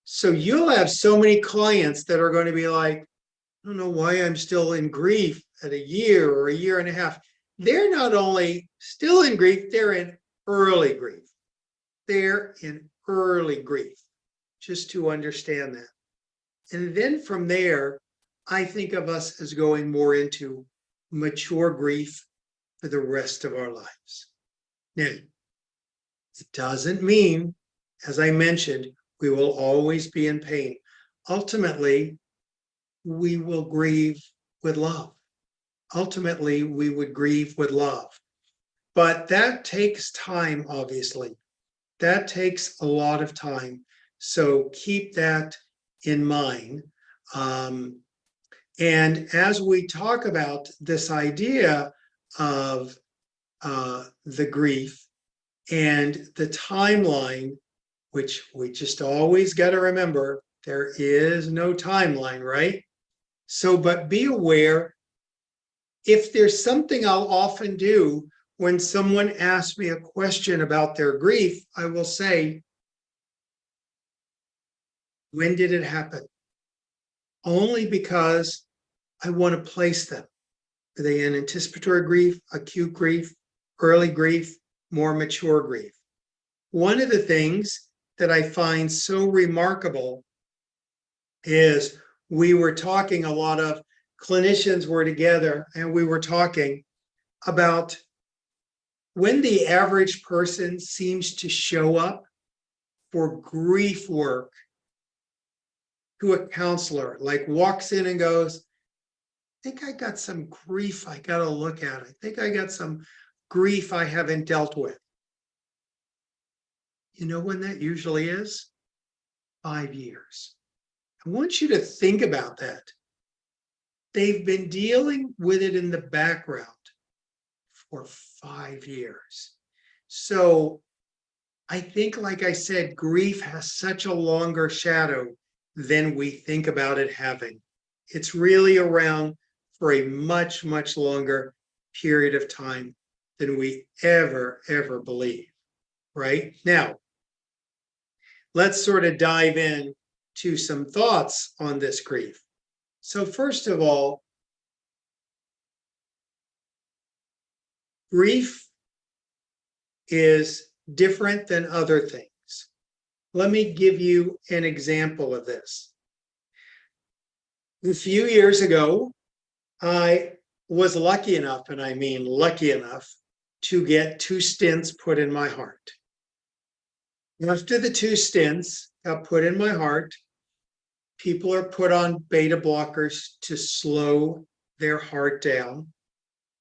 So you'll have so many clients that are going to be like, I don't know why I'm still in grief at a year or a year and a half. They're not only still in grief, they're in early grief. They're in early grief, just to understand that. And then from there, I think of us as going more into mature grief for the rest of our lives. Now, it doesn't mean, as I mentioned, we will always be in pain. Ultimately, we will grieve with love. Ultimately, we would grieve with love. But that takes time, obviously. That takes a lot of time. So keep that in mind. And as we talk about this idea of the grief and the timeline, which we just always got to remember, there is no timeline, right? So, but be aware, if there's something I'll often do when someone asks me a question about their grief, I will say, when did it happen? Only because I want to place them. Are they in anticipatory grief, acute grief, early grief, more mature grief? One of the things that I find so remarkable is we were talking, a lot of clinicians were together, and we were talking about when the average person seems to show up for grief work to a counselor, like walks in and goes, I think I got some grief I got to look at. I think I got some grief I haven't dealt with. You know when that usually is? 5 years. I want you to think about that. They've been dealing with it in the background for 5 years. So I think, like I said, grief has such a longer shadow than we think about it having. It's really around for a much, much longer period of time than we ever believe, right? Now, let's sort of dive in to some thoughts on this grief. So first of all, grief is different than other things. Let me give you an example of this. A few years ago, I was lucky enough, and I mean lucky enough, to get 2 stents put in my heart. After the 2 stents got put in my heart, people are put on beta blockers to slow their heart down,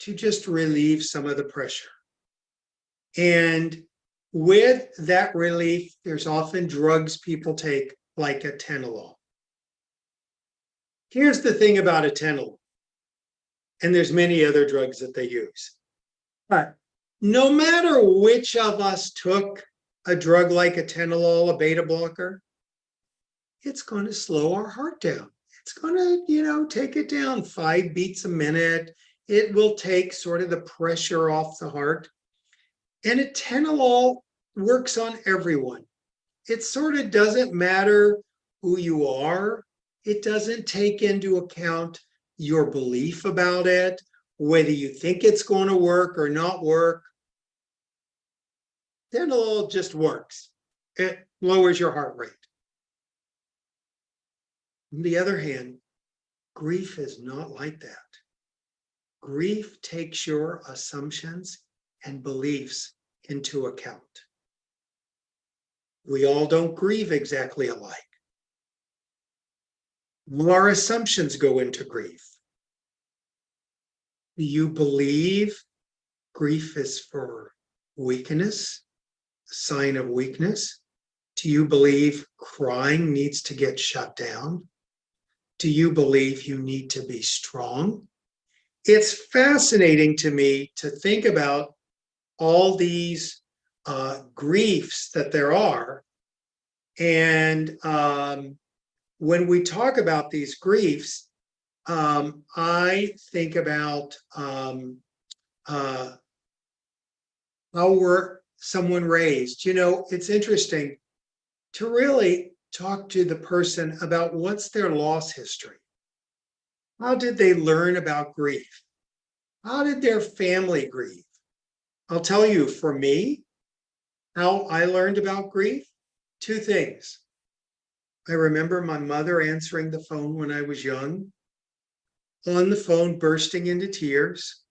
to just relieve some of the pressure. And with that relief, there's often drugs people take, like atenolol. Here's the thing about atenolol, and there's many other drugs that they use. But no matter which of us took a drug like atenolol, a beta blocker, it's going to slow our heart down. It's going to, take it down 5 beats a minute. It will take sort of the pressure off the heart. And atenolol works on everyone. It sort of doesn't matter who you are. It doesn't take into account your belief about it, whether you think it's going to work or not work. Atenolol just works. It lowers your heart rate. On the other hand, grief is not like that. Grief takes your assumptions and beliefs into account. We all don't grieve exactly alike. Our assumptions go into grief. Do you believe grief is for weakness, a sign of weakness? Do you believe crying needs to get shut down? Do you believe you need to be strong? It's fascinating to me to think about all these griefs that there are. And when we talk about these griefs, I think about how were someone raised. It's interesting to really talk to the person about what's their loss history. How did they learn about grief? How did their family grieve? I'll tell you, for me, how I learned about grief, 2 things. I remember my mother answering the phone when I was young, on the phone bursting into tears.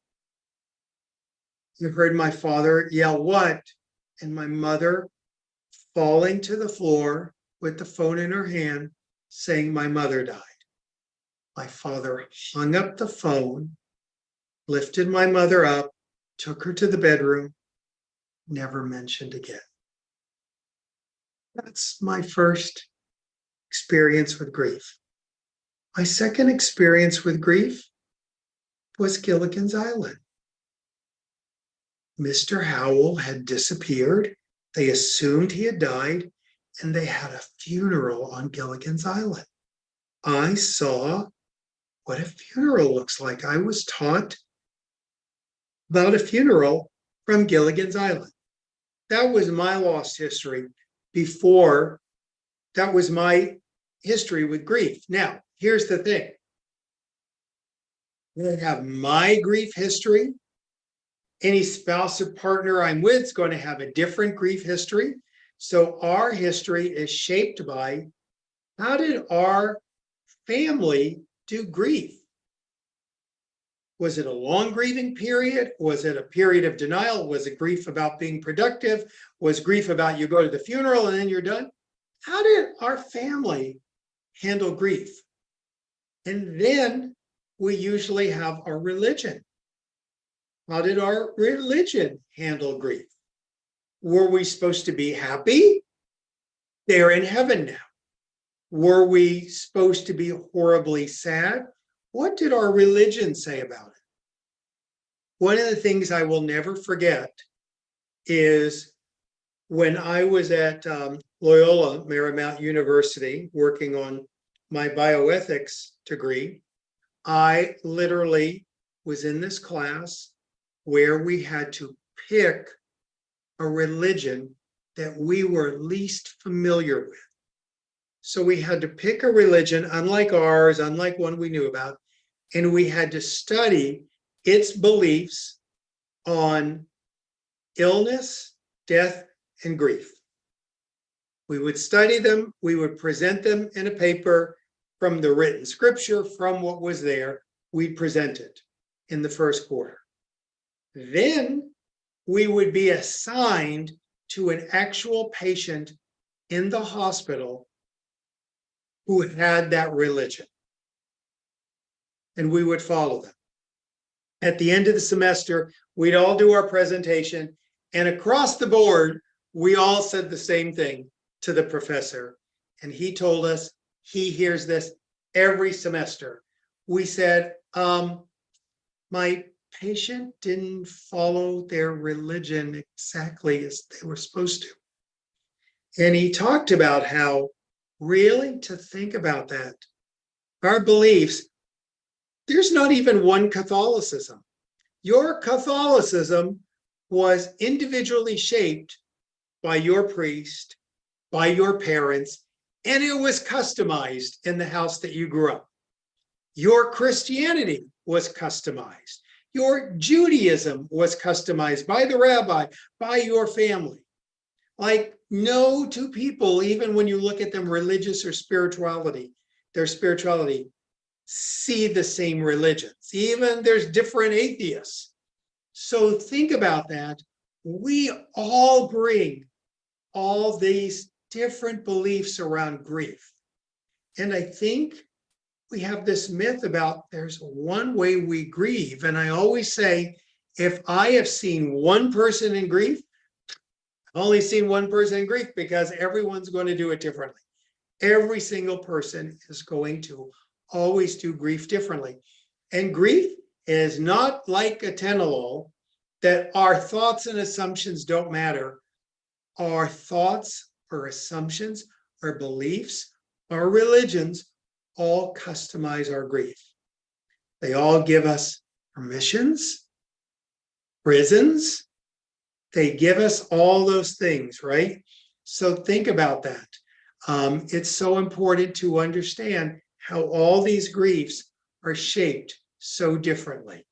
You heard my father yell, "What?" And my mother falling to the floor with the phone in her hand, saying my mother died. My father hung up the phone, lifted my mother up, took her to the bedroom, never mentioned again. That's my first experience with grief. My second experience with grief was Gilligan's Island. Mr. Howell had disappeared. They assumed he had died, and they had a funeral on Gilligan's Island. I saw what a funeral looks like. I was taught about a funeral from Gilligan's Island. That was my lost history before. That was my history with grief. Now, here's the thing. I have my grief history. Any spouse or partner I'm with is going to have a different grief history. So our history is shaped by how did our family do grief? Was it a long grieving period? Was it a period of denial? Was it grief about being productive? Was grief about you go to the funeral and then you're done? How did our family handle grief? And then we usually have our religion. How did our religion handle grief? Were we supposed to be happy? They're in heaven now. Were we supposed to be horribly sad? What did our religion say about it? One of the things I will never forget is when I was at Loyola Marymount University working on my bioethics degree, I literally was in this class where we had to pick a religion that we were least familiar with. So we had to pick a religion, unlike ours, unlike one we knew about, and we had to study its beliefs on illness, death, and grief. We would study them, we would present them in a paper from the written scripture, from what was there, we'd present it in the first quarter. Then we would be assigned to an actual patient in the hospital who had that religion. And we would follow them. At the end of the semester, we'd all do our presentation, and across the board, we all said the same thing to the professor. And he told us, he hears this every semester. We said, my patient didn't follow their religion exactly as they were supposed to. And he talked about how really to think about that, our beliefs, there's not even one Catholicism. Your Catholicism was individually shaped by your priest, by your parents, and it was customized in the house that you grew up. Your Christianity was customized. Your Judaism was customized by the rabbi, by your family. Like no two people, even when you look at them religious or spirituality, their spirituality, see the same religions. Even there's different atheists. So think about that. We all bring all these different beliefs around grief. And I think we have this myth about there's one way we grieve. And I always say, if I have seen one person in grief, I've only seen one person in grief because everyone's going to do it differently. Every single person is going to always do grief differently. And grief is not like a Tenolol that our thoughts and assumptions don't matter. Our thoughts, our assumptions, our beliefs, our religions all customize our grief. They all give us permissions, prisons. They give us all those things, right? So think about that. It's so important to understand how all these griefs are shaped so differently.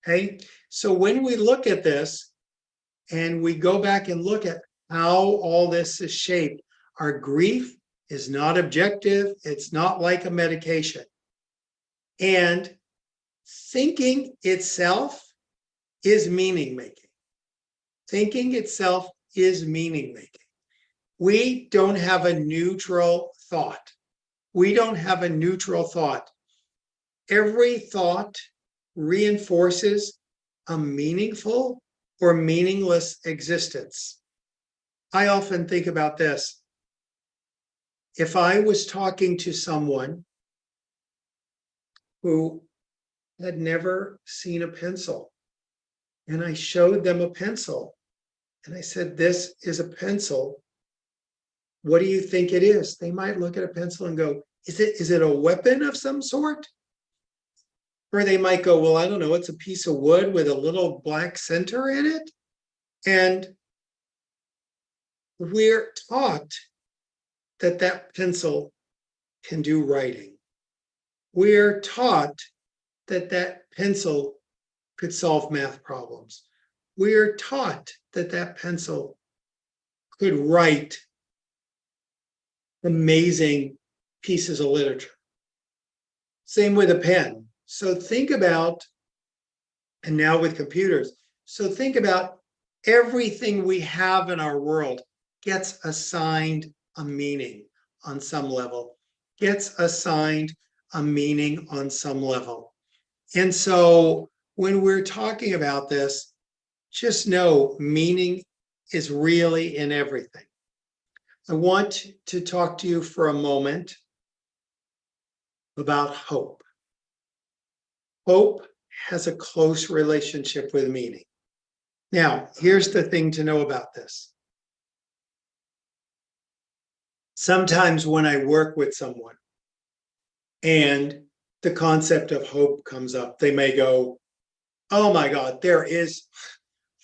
Okay, so when we look at this and we go back and look at how all this is shaped, our grief is not objective. It's not like a medication. And thinking itself is meaning making. Thinking itself is meaning making. We don't have a neutral thought. We don't have a neutral thought. Every thought reinforces a meaningful or meaningless existence. I often think about this. If I was talking to someone who had never seen a pencil, and I showed them a pencil, and I said, this is a pencil. What do you think it is? They might look at a pencil and go, is it a weapon of some sort? Or they might go, well, I don't know, it's a piece of wood with a little black center in it. And we're taught that that pencil can do writing. We're taught that that pencil could solve math problems. We're taught that that pencil could write amazing pieces of literature. Same with a pen. So think about, and now with computers, so think about everything we have in our world gets assigned a meaning on some level, gets assigned a meaning on some level. And so when we're talking about this, just know meaning is really in everything. I want to talk to you for a moment about hope. Hope has a close relationship with meaning. Now, here's the thing to know about this. Sometimes when I work with someone and the concept of hope comes up, they may go, oh my God,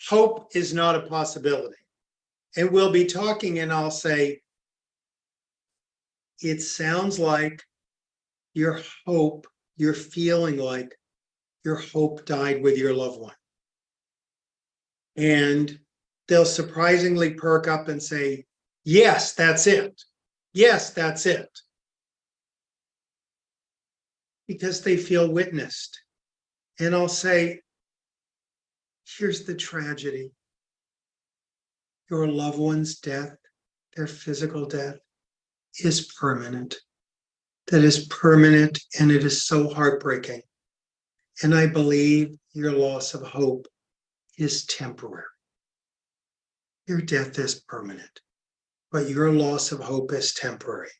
hope is not a possibility. And we'll be talking and I'll say, it sounds like your hope, you're feeling like your hope died with your loved one. And they'll surprisingly perk up and say, yes, that's it. Yes, that's it. Because they feel witnessed. And I'll say, here's the tragedy. Your loved one's death, their physical death, is permanent. That is permanent, and it is so heartbreaking. And I believe your loss of hope is temporary. Your death is permanent, but your loss of hope is temporary.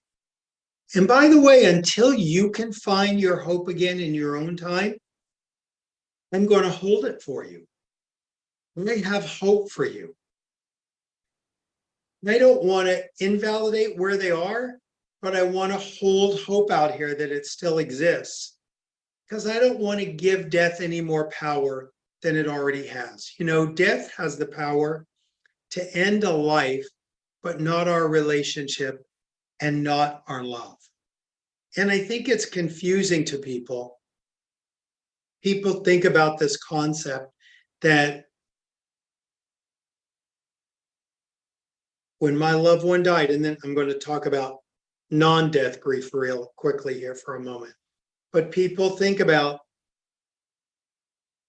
And by the way, until you can find your hope again in your own time, I'm going to hold it for you. I have hope for you. I don't want to invalidate where they are, but I want to hold hope out here that it still exists, because I don't want to give death any more power than it already has. You know, death has the power to end a life, but not our relationship and not our love. And I think it's confusing to people. People think about this concept that when my loved one died, and then I'm going to talk about non-death grief real quickly here for a moment. But people think about,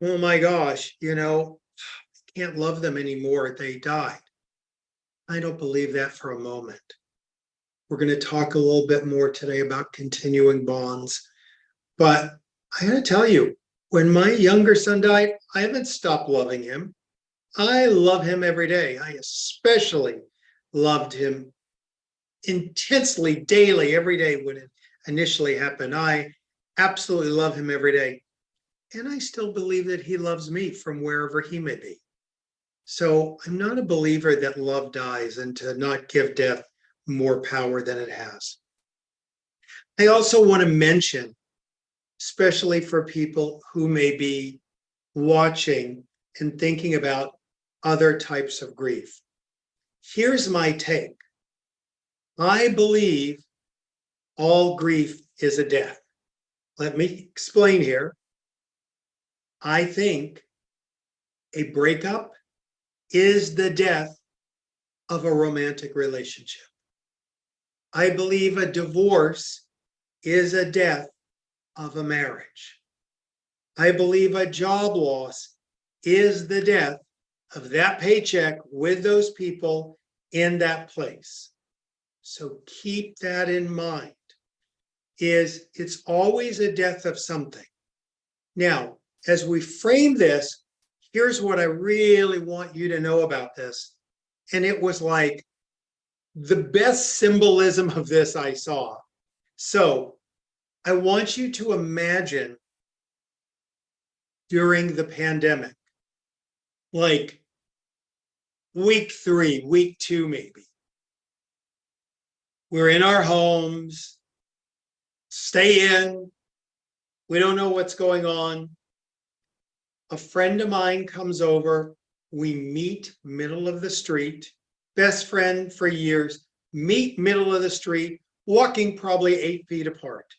oh my gosh, you know, I can't love them anymore. They died. I don't believe that for a moment. We're going to talk a little bit more today about continuing bonds. But I got to tell you, when my younger son died, I haven't stopped loving him. I love him every day. I especially loved him intensely, daily, every day when it initially happened. I absolutely love him every day. And I still believe that he loves me from wherever he may be. So I'm not a believer that love dies and to not give death more power than it has. I also want to mention, especially for people who may be watching and thinking about other types of grief. Here's my take. I believe all grief is a death. Let me explain here. I think a breakup is the death of a romantic relationship. I believe a divorce is a death of a marriage. I believe a job loss is the death of that paycheck with those people in that place. So keep that in mind. It's always a death of something. Now, as we frame this, here's what I really want you to know about this. And it was like the best symbolism of this I saw. So I want you to imagine during the pandemic, like week 3, week 2, maybe. We're in our homes, stay in, we don't know what's going on. A friend of mine comes over, we meet middle of the street, best friend for years, meet middle of the street, walking probably 8 feet apart.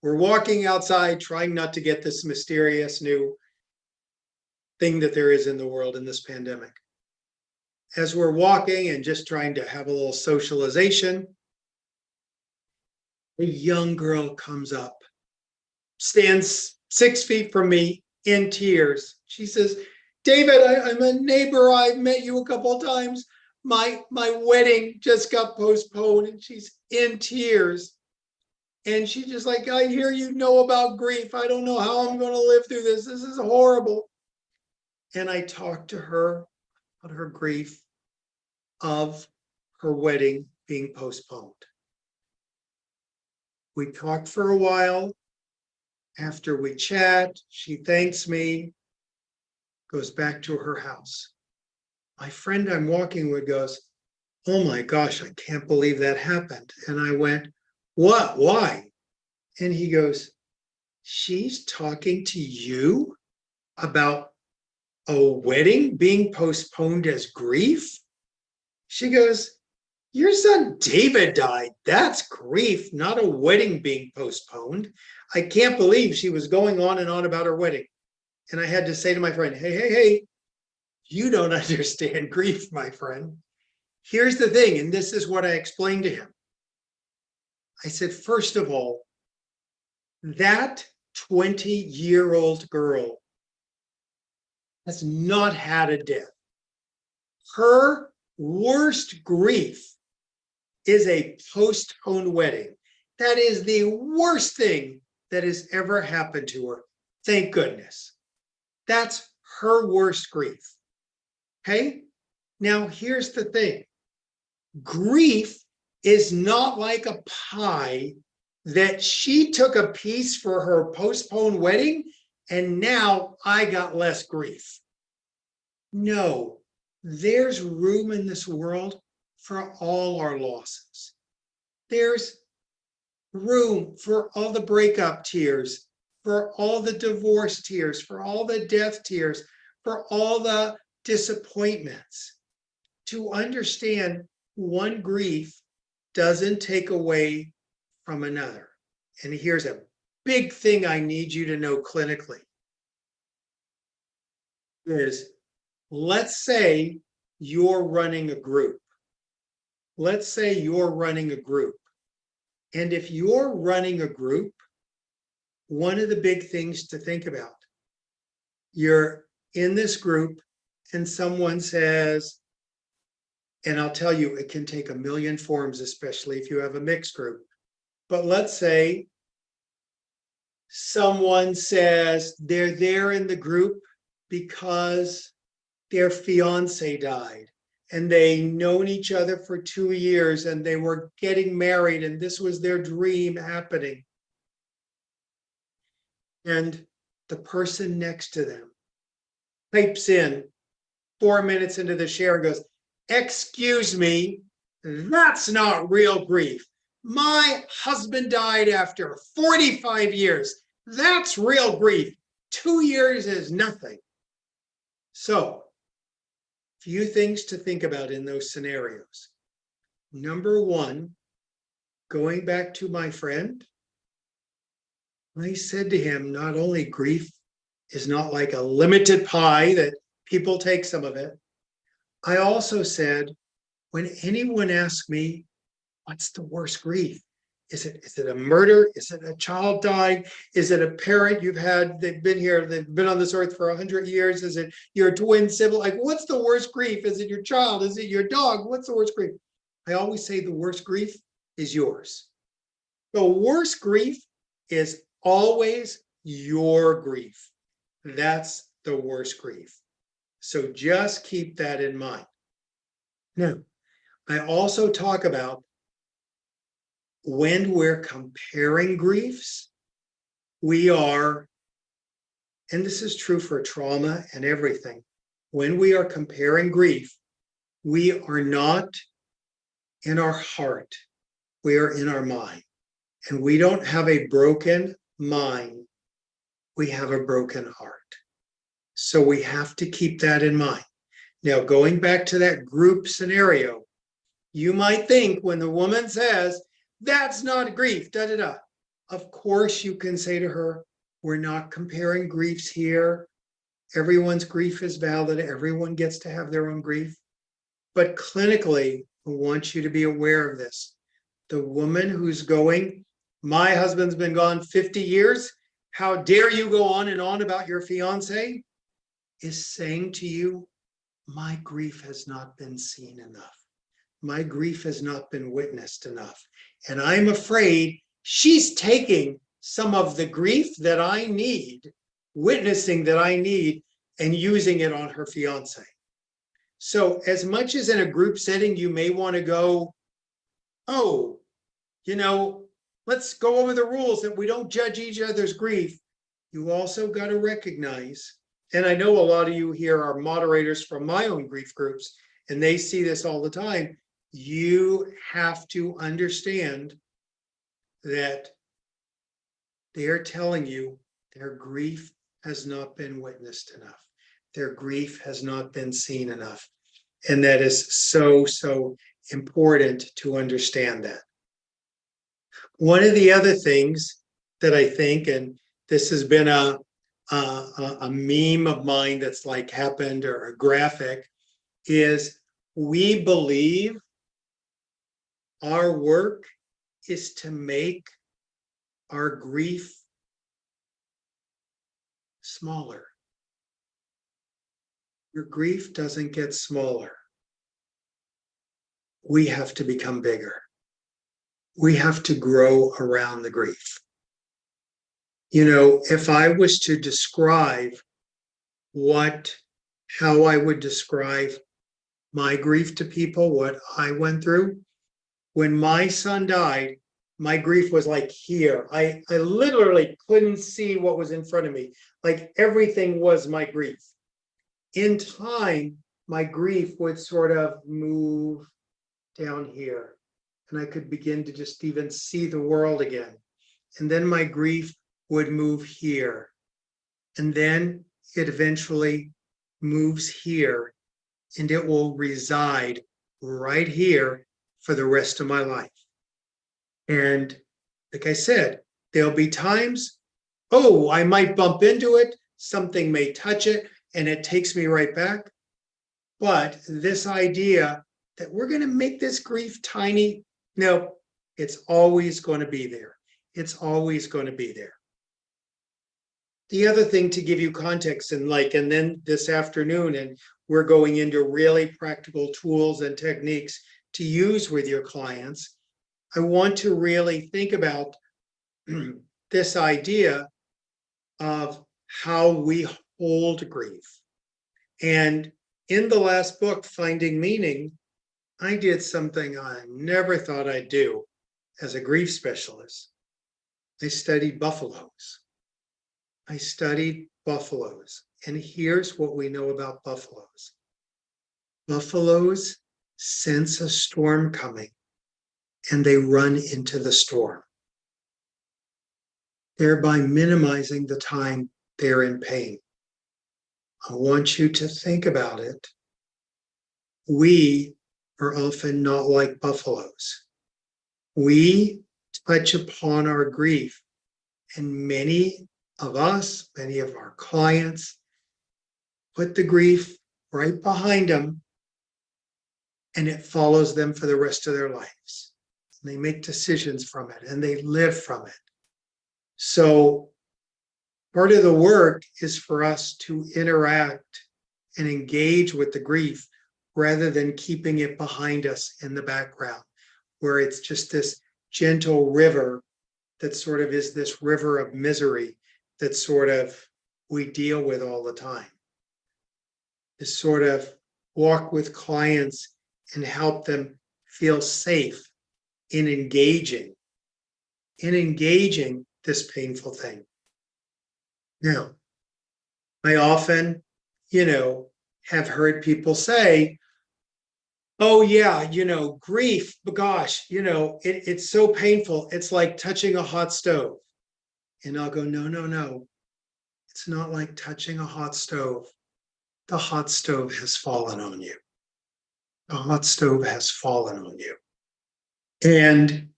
We're walking outside, trying not to get this mysterious new thing that there is in the world in this pandemic. As we're walking and just trying to have a little socialization, a young girl comes up, stands 6 feet from me in tears. She says, David, I'm a neighbor. I've met you a couple of times. My wedding just got postponed, and she's in tears. And she's just like, I hear you know about grief. I don't know how I'm going to live through this. This is horrible. And I talked to her about her grief of her wedding being postponed. We talked for a while. After we chat, she thanks me, goes back to her house. My friend I'm walking with goes, oh my gosh, I can't believe that happened. And I went, what? Why? And he goes, she's talking to you about a wedding being postponed as grief? She goes, your son David died. That's grief, not a wedding being postponed. I can't believe she was going on and on about her wedding. And I had to say to my friend, hey, you don't understand grief, my friend. Here's the thing, and this is what I explained to him. I said, first of all, that 20-year-old girl has not had a death. Her worst grief is a postponed wedding. That is the worst thing that has ever happened to her. Thank goodness. That's her worst grief. Okay? Now, here's the thing. Grief is not like a pie that she took a piece for her postponed wedding and now I got less grief. No, there's room in this world for all our losses. There's room for all the breakup tears, for all the divorce tears, for all the death tears, for all the disappointments. To understand one grief doesn't take away from another. And here's a big thing I need you to know clinically is, let's say you're running a group. Let's say you're running a group. And if you're running a group, one of the big things to think about, you're in this group and someone says, and I'll tell you, it can take a million forms, especially if you have a mixed group. But let's say someone says they're there in the group because their fiance died and they known each other for 2 years and they were getting married and this was their dream happening. And the person next to them pipes in 4 minutes into the share and goes, excuse me, that's not real grief. My husband died after 45 years. That's real grief. 2 years is nothing. So, few things to think about in those scenarios. Number one, going back to my friend, I said to him, not only grief is not like a limited pie that people take some of it. I also said, when anyone asks me, what's the worst grief? Is it a murder? Is it a child dying? Is it a parent you've had, they've been on this earth for 100 years? Is it your twin sibling? Like, what's the worst grief? Is it your child? Is it your dog? What's the worst grief? I always say the worst grief is yours. The worst grief is always your grief. That's the worst grief. So just keep that in mind. Now, I also talk about when we're comparing griefs, we are, and this is true for trauma and everything, when we are comparing grief, we are not in our heart, we are in our mind. And we don't have a broken mind, we have a broken heart. So we have to keep that in mind. Now, going back to that group scenario, you might think when the woman says, that's not grief, da da da. Of course, you can say to her, we're not comparing griefs here. Everyone's grief is valid. Everyone gets to have their own grief. But clinically, I want you to be aware of this. The woman who's going, my husband's been gone 50 years. How dare you go on and on about your fiance? Is saying to you, my grief has not been seen enough. My grief has not been witnessed enough. And I'm afraid she's taking some of the grief that I need, witnessing that I need, and using it on her fiance. So as much as in a group setting, you may want to go, oh, let's go over the rules that we don't judge each other's grief. You also got to recognize, and I know a lot of you here are moderators from my own grief groups, and they see this all the time. You have to understand that they're telling you their grief has not been witnessed enough. Their grief has not been seen enough. And that is so, so important to understand that. One of the other things that I think, and this has been a meme of mine that's like happened, or a graphic, is we believe our work is to make our grief smaller. Your grief doesn't get smaller. We have to become bigger. We have to grow around the grief. If I was to describe how I would describe my grief to people, what I went through, when my son died, my grief was like here. I literally couldn't see what was in front of me. Like everything was my grief. In time, my grief would sort of move down here, and I could begin to just even see the world again. And then my grief would move here, and then it eventually moves here, and it will reside right here for the rest of my life. And like I said, there'll be times, I might bump into it, something may touch it, and it takes me right back. But this idea that we're going to make this grief tiny, no, it's always going to be there. It's always going to be there. The other thing to give you context, and then this afternoon, and we're going into really practical tools and techniques to use with your clients, I want to really think about this idea of how we hold grief. And in the last book, Finding Meaning, I did something I never thought I'd do as a grief specialist. I studied buffaloes. And here's what we know about buffaloes. Buffaloes sense a storm coming, and they run into the storm, thereby minimizing the time they're in pain. I want you to think about it. We are often not like buffaloes. We touch upon our grief, and many of us, many of our clients, put the grief right behind them, and it follows them for the rest of their lives. And they make decisions from it, and they live from it. So part of the work is for us to interact and engage with the grief rather than keeping it behind us in the background, where it's just this gentle river that sort of is this river of misery that sort of we deal with all the time. is sort of walk with clients and help them feel safe in engaging this painful thing. Now, I often, have heard people say, oh yeah, grief, gosh, it's so painful. It's like touching a hot stove. And I'll go, no. It's not like touching a hot stove. The hot stove has fallen on you. The hot stove has fallen on you. And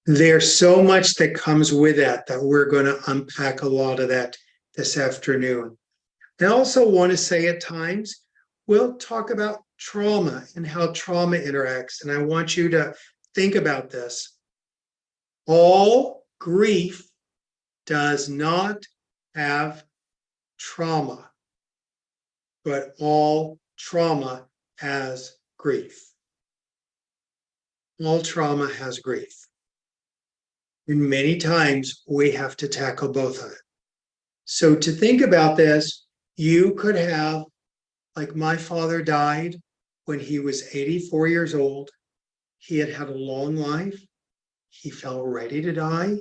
there's so much that comes with that we're going to unpack a lot of that this afternoon. I also want to say at times, we'll talk about trauma and how trauma interacts. And I want you to think about this. All grief does not have trauma, but all trauma has grief. All trauma has grief. And many times we have to tackle both of it. So to think about this, you could have, like my father died when he was 84 years old. He had had a long life. He felt ready to die.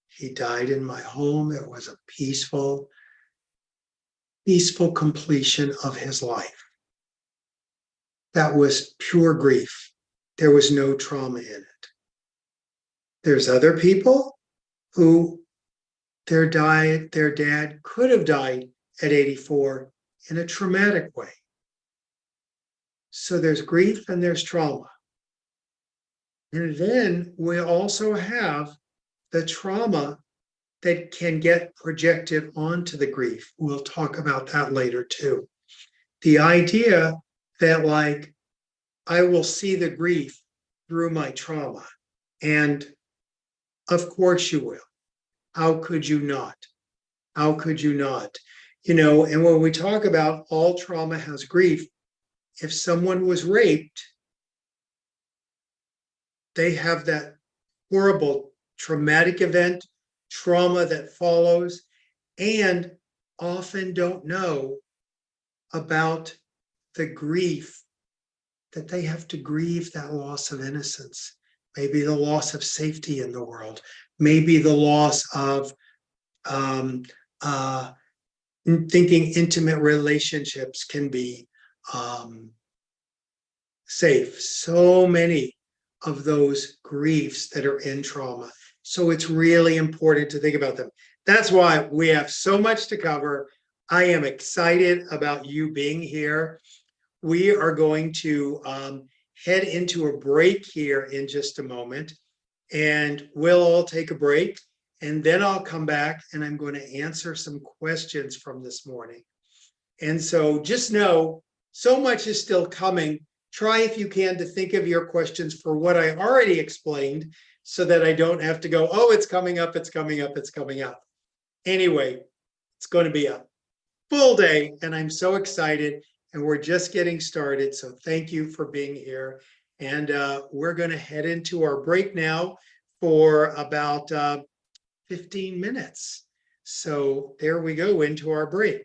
He died in my home. It was a peaceful completion of his life. That was pure grief. There was no trauma in it. There's other people who their dad could have died at 84 in a traumatic way. So there's grief and there's trauma. And then we also have the trauma that can get projected onto the grief. We'll talk about that later too. The idea that I will see the grief through my trauma. And of course you will. How could you not? How could you not? And when we talk about all trauma has grief, if someone was raped, they have that horrible traumatic event, trauma that follows, and often don't know about the grief that they have to grieve, that loss of innocence, maybe the loss of safety in the world, maybe the loss of thinking intimate relationships can be safe. So many of those griefs that are in trauma. So it's really important to think about them. That's why we have so much to cover. I am excited about you being here. We are going to head into a break here in just a moment, and we'll all take a break. And then I'll come back and I'm going to answer some questions from this morning. And so just know, so much is still coming. Try if you can to think of your questions for what I already explained so that I don't have to go, oh, it's coming up, it's coming up, it's coming up. Anyway, it's going to be a full day and I'm so excited and we're just getting started. So thank you for being here. And we're going to head into our break now for about 15 minutes. So there we go into our break.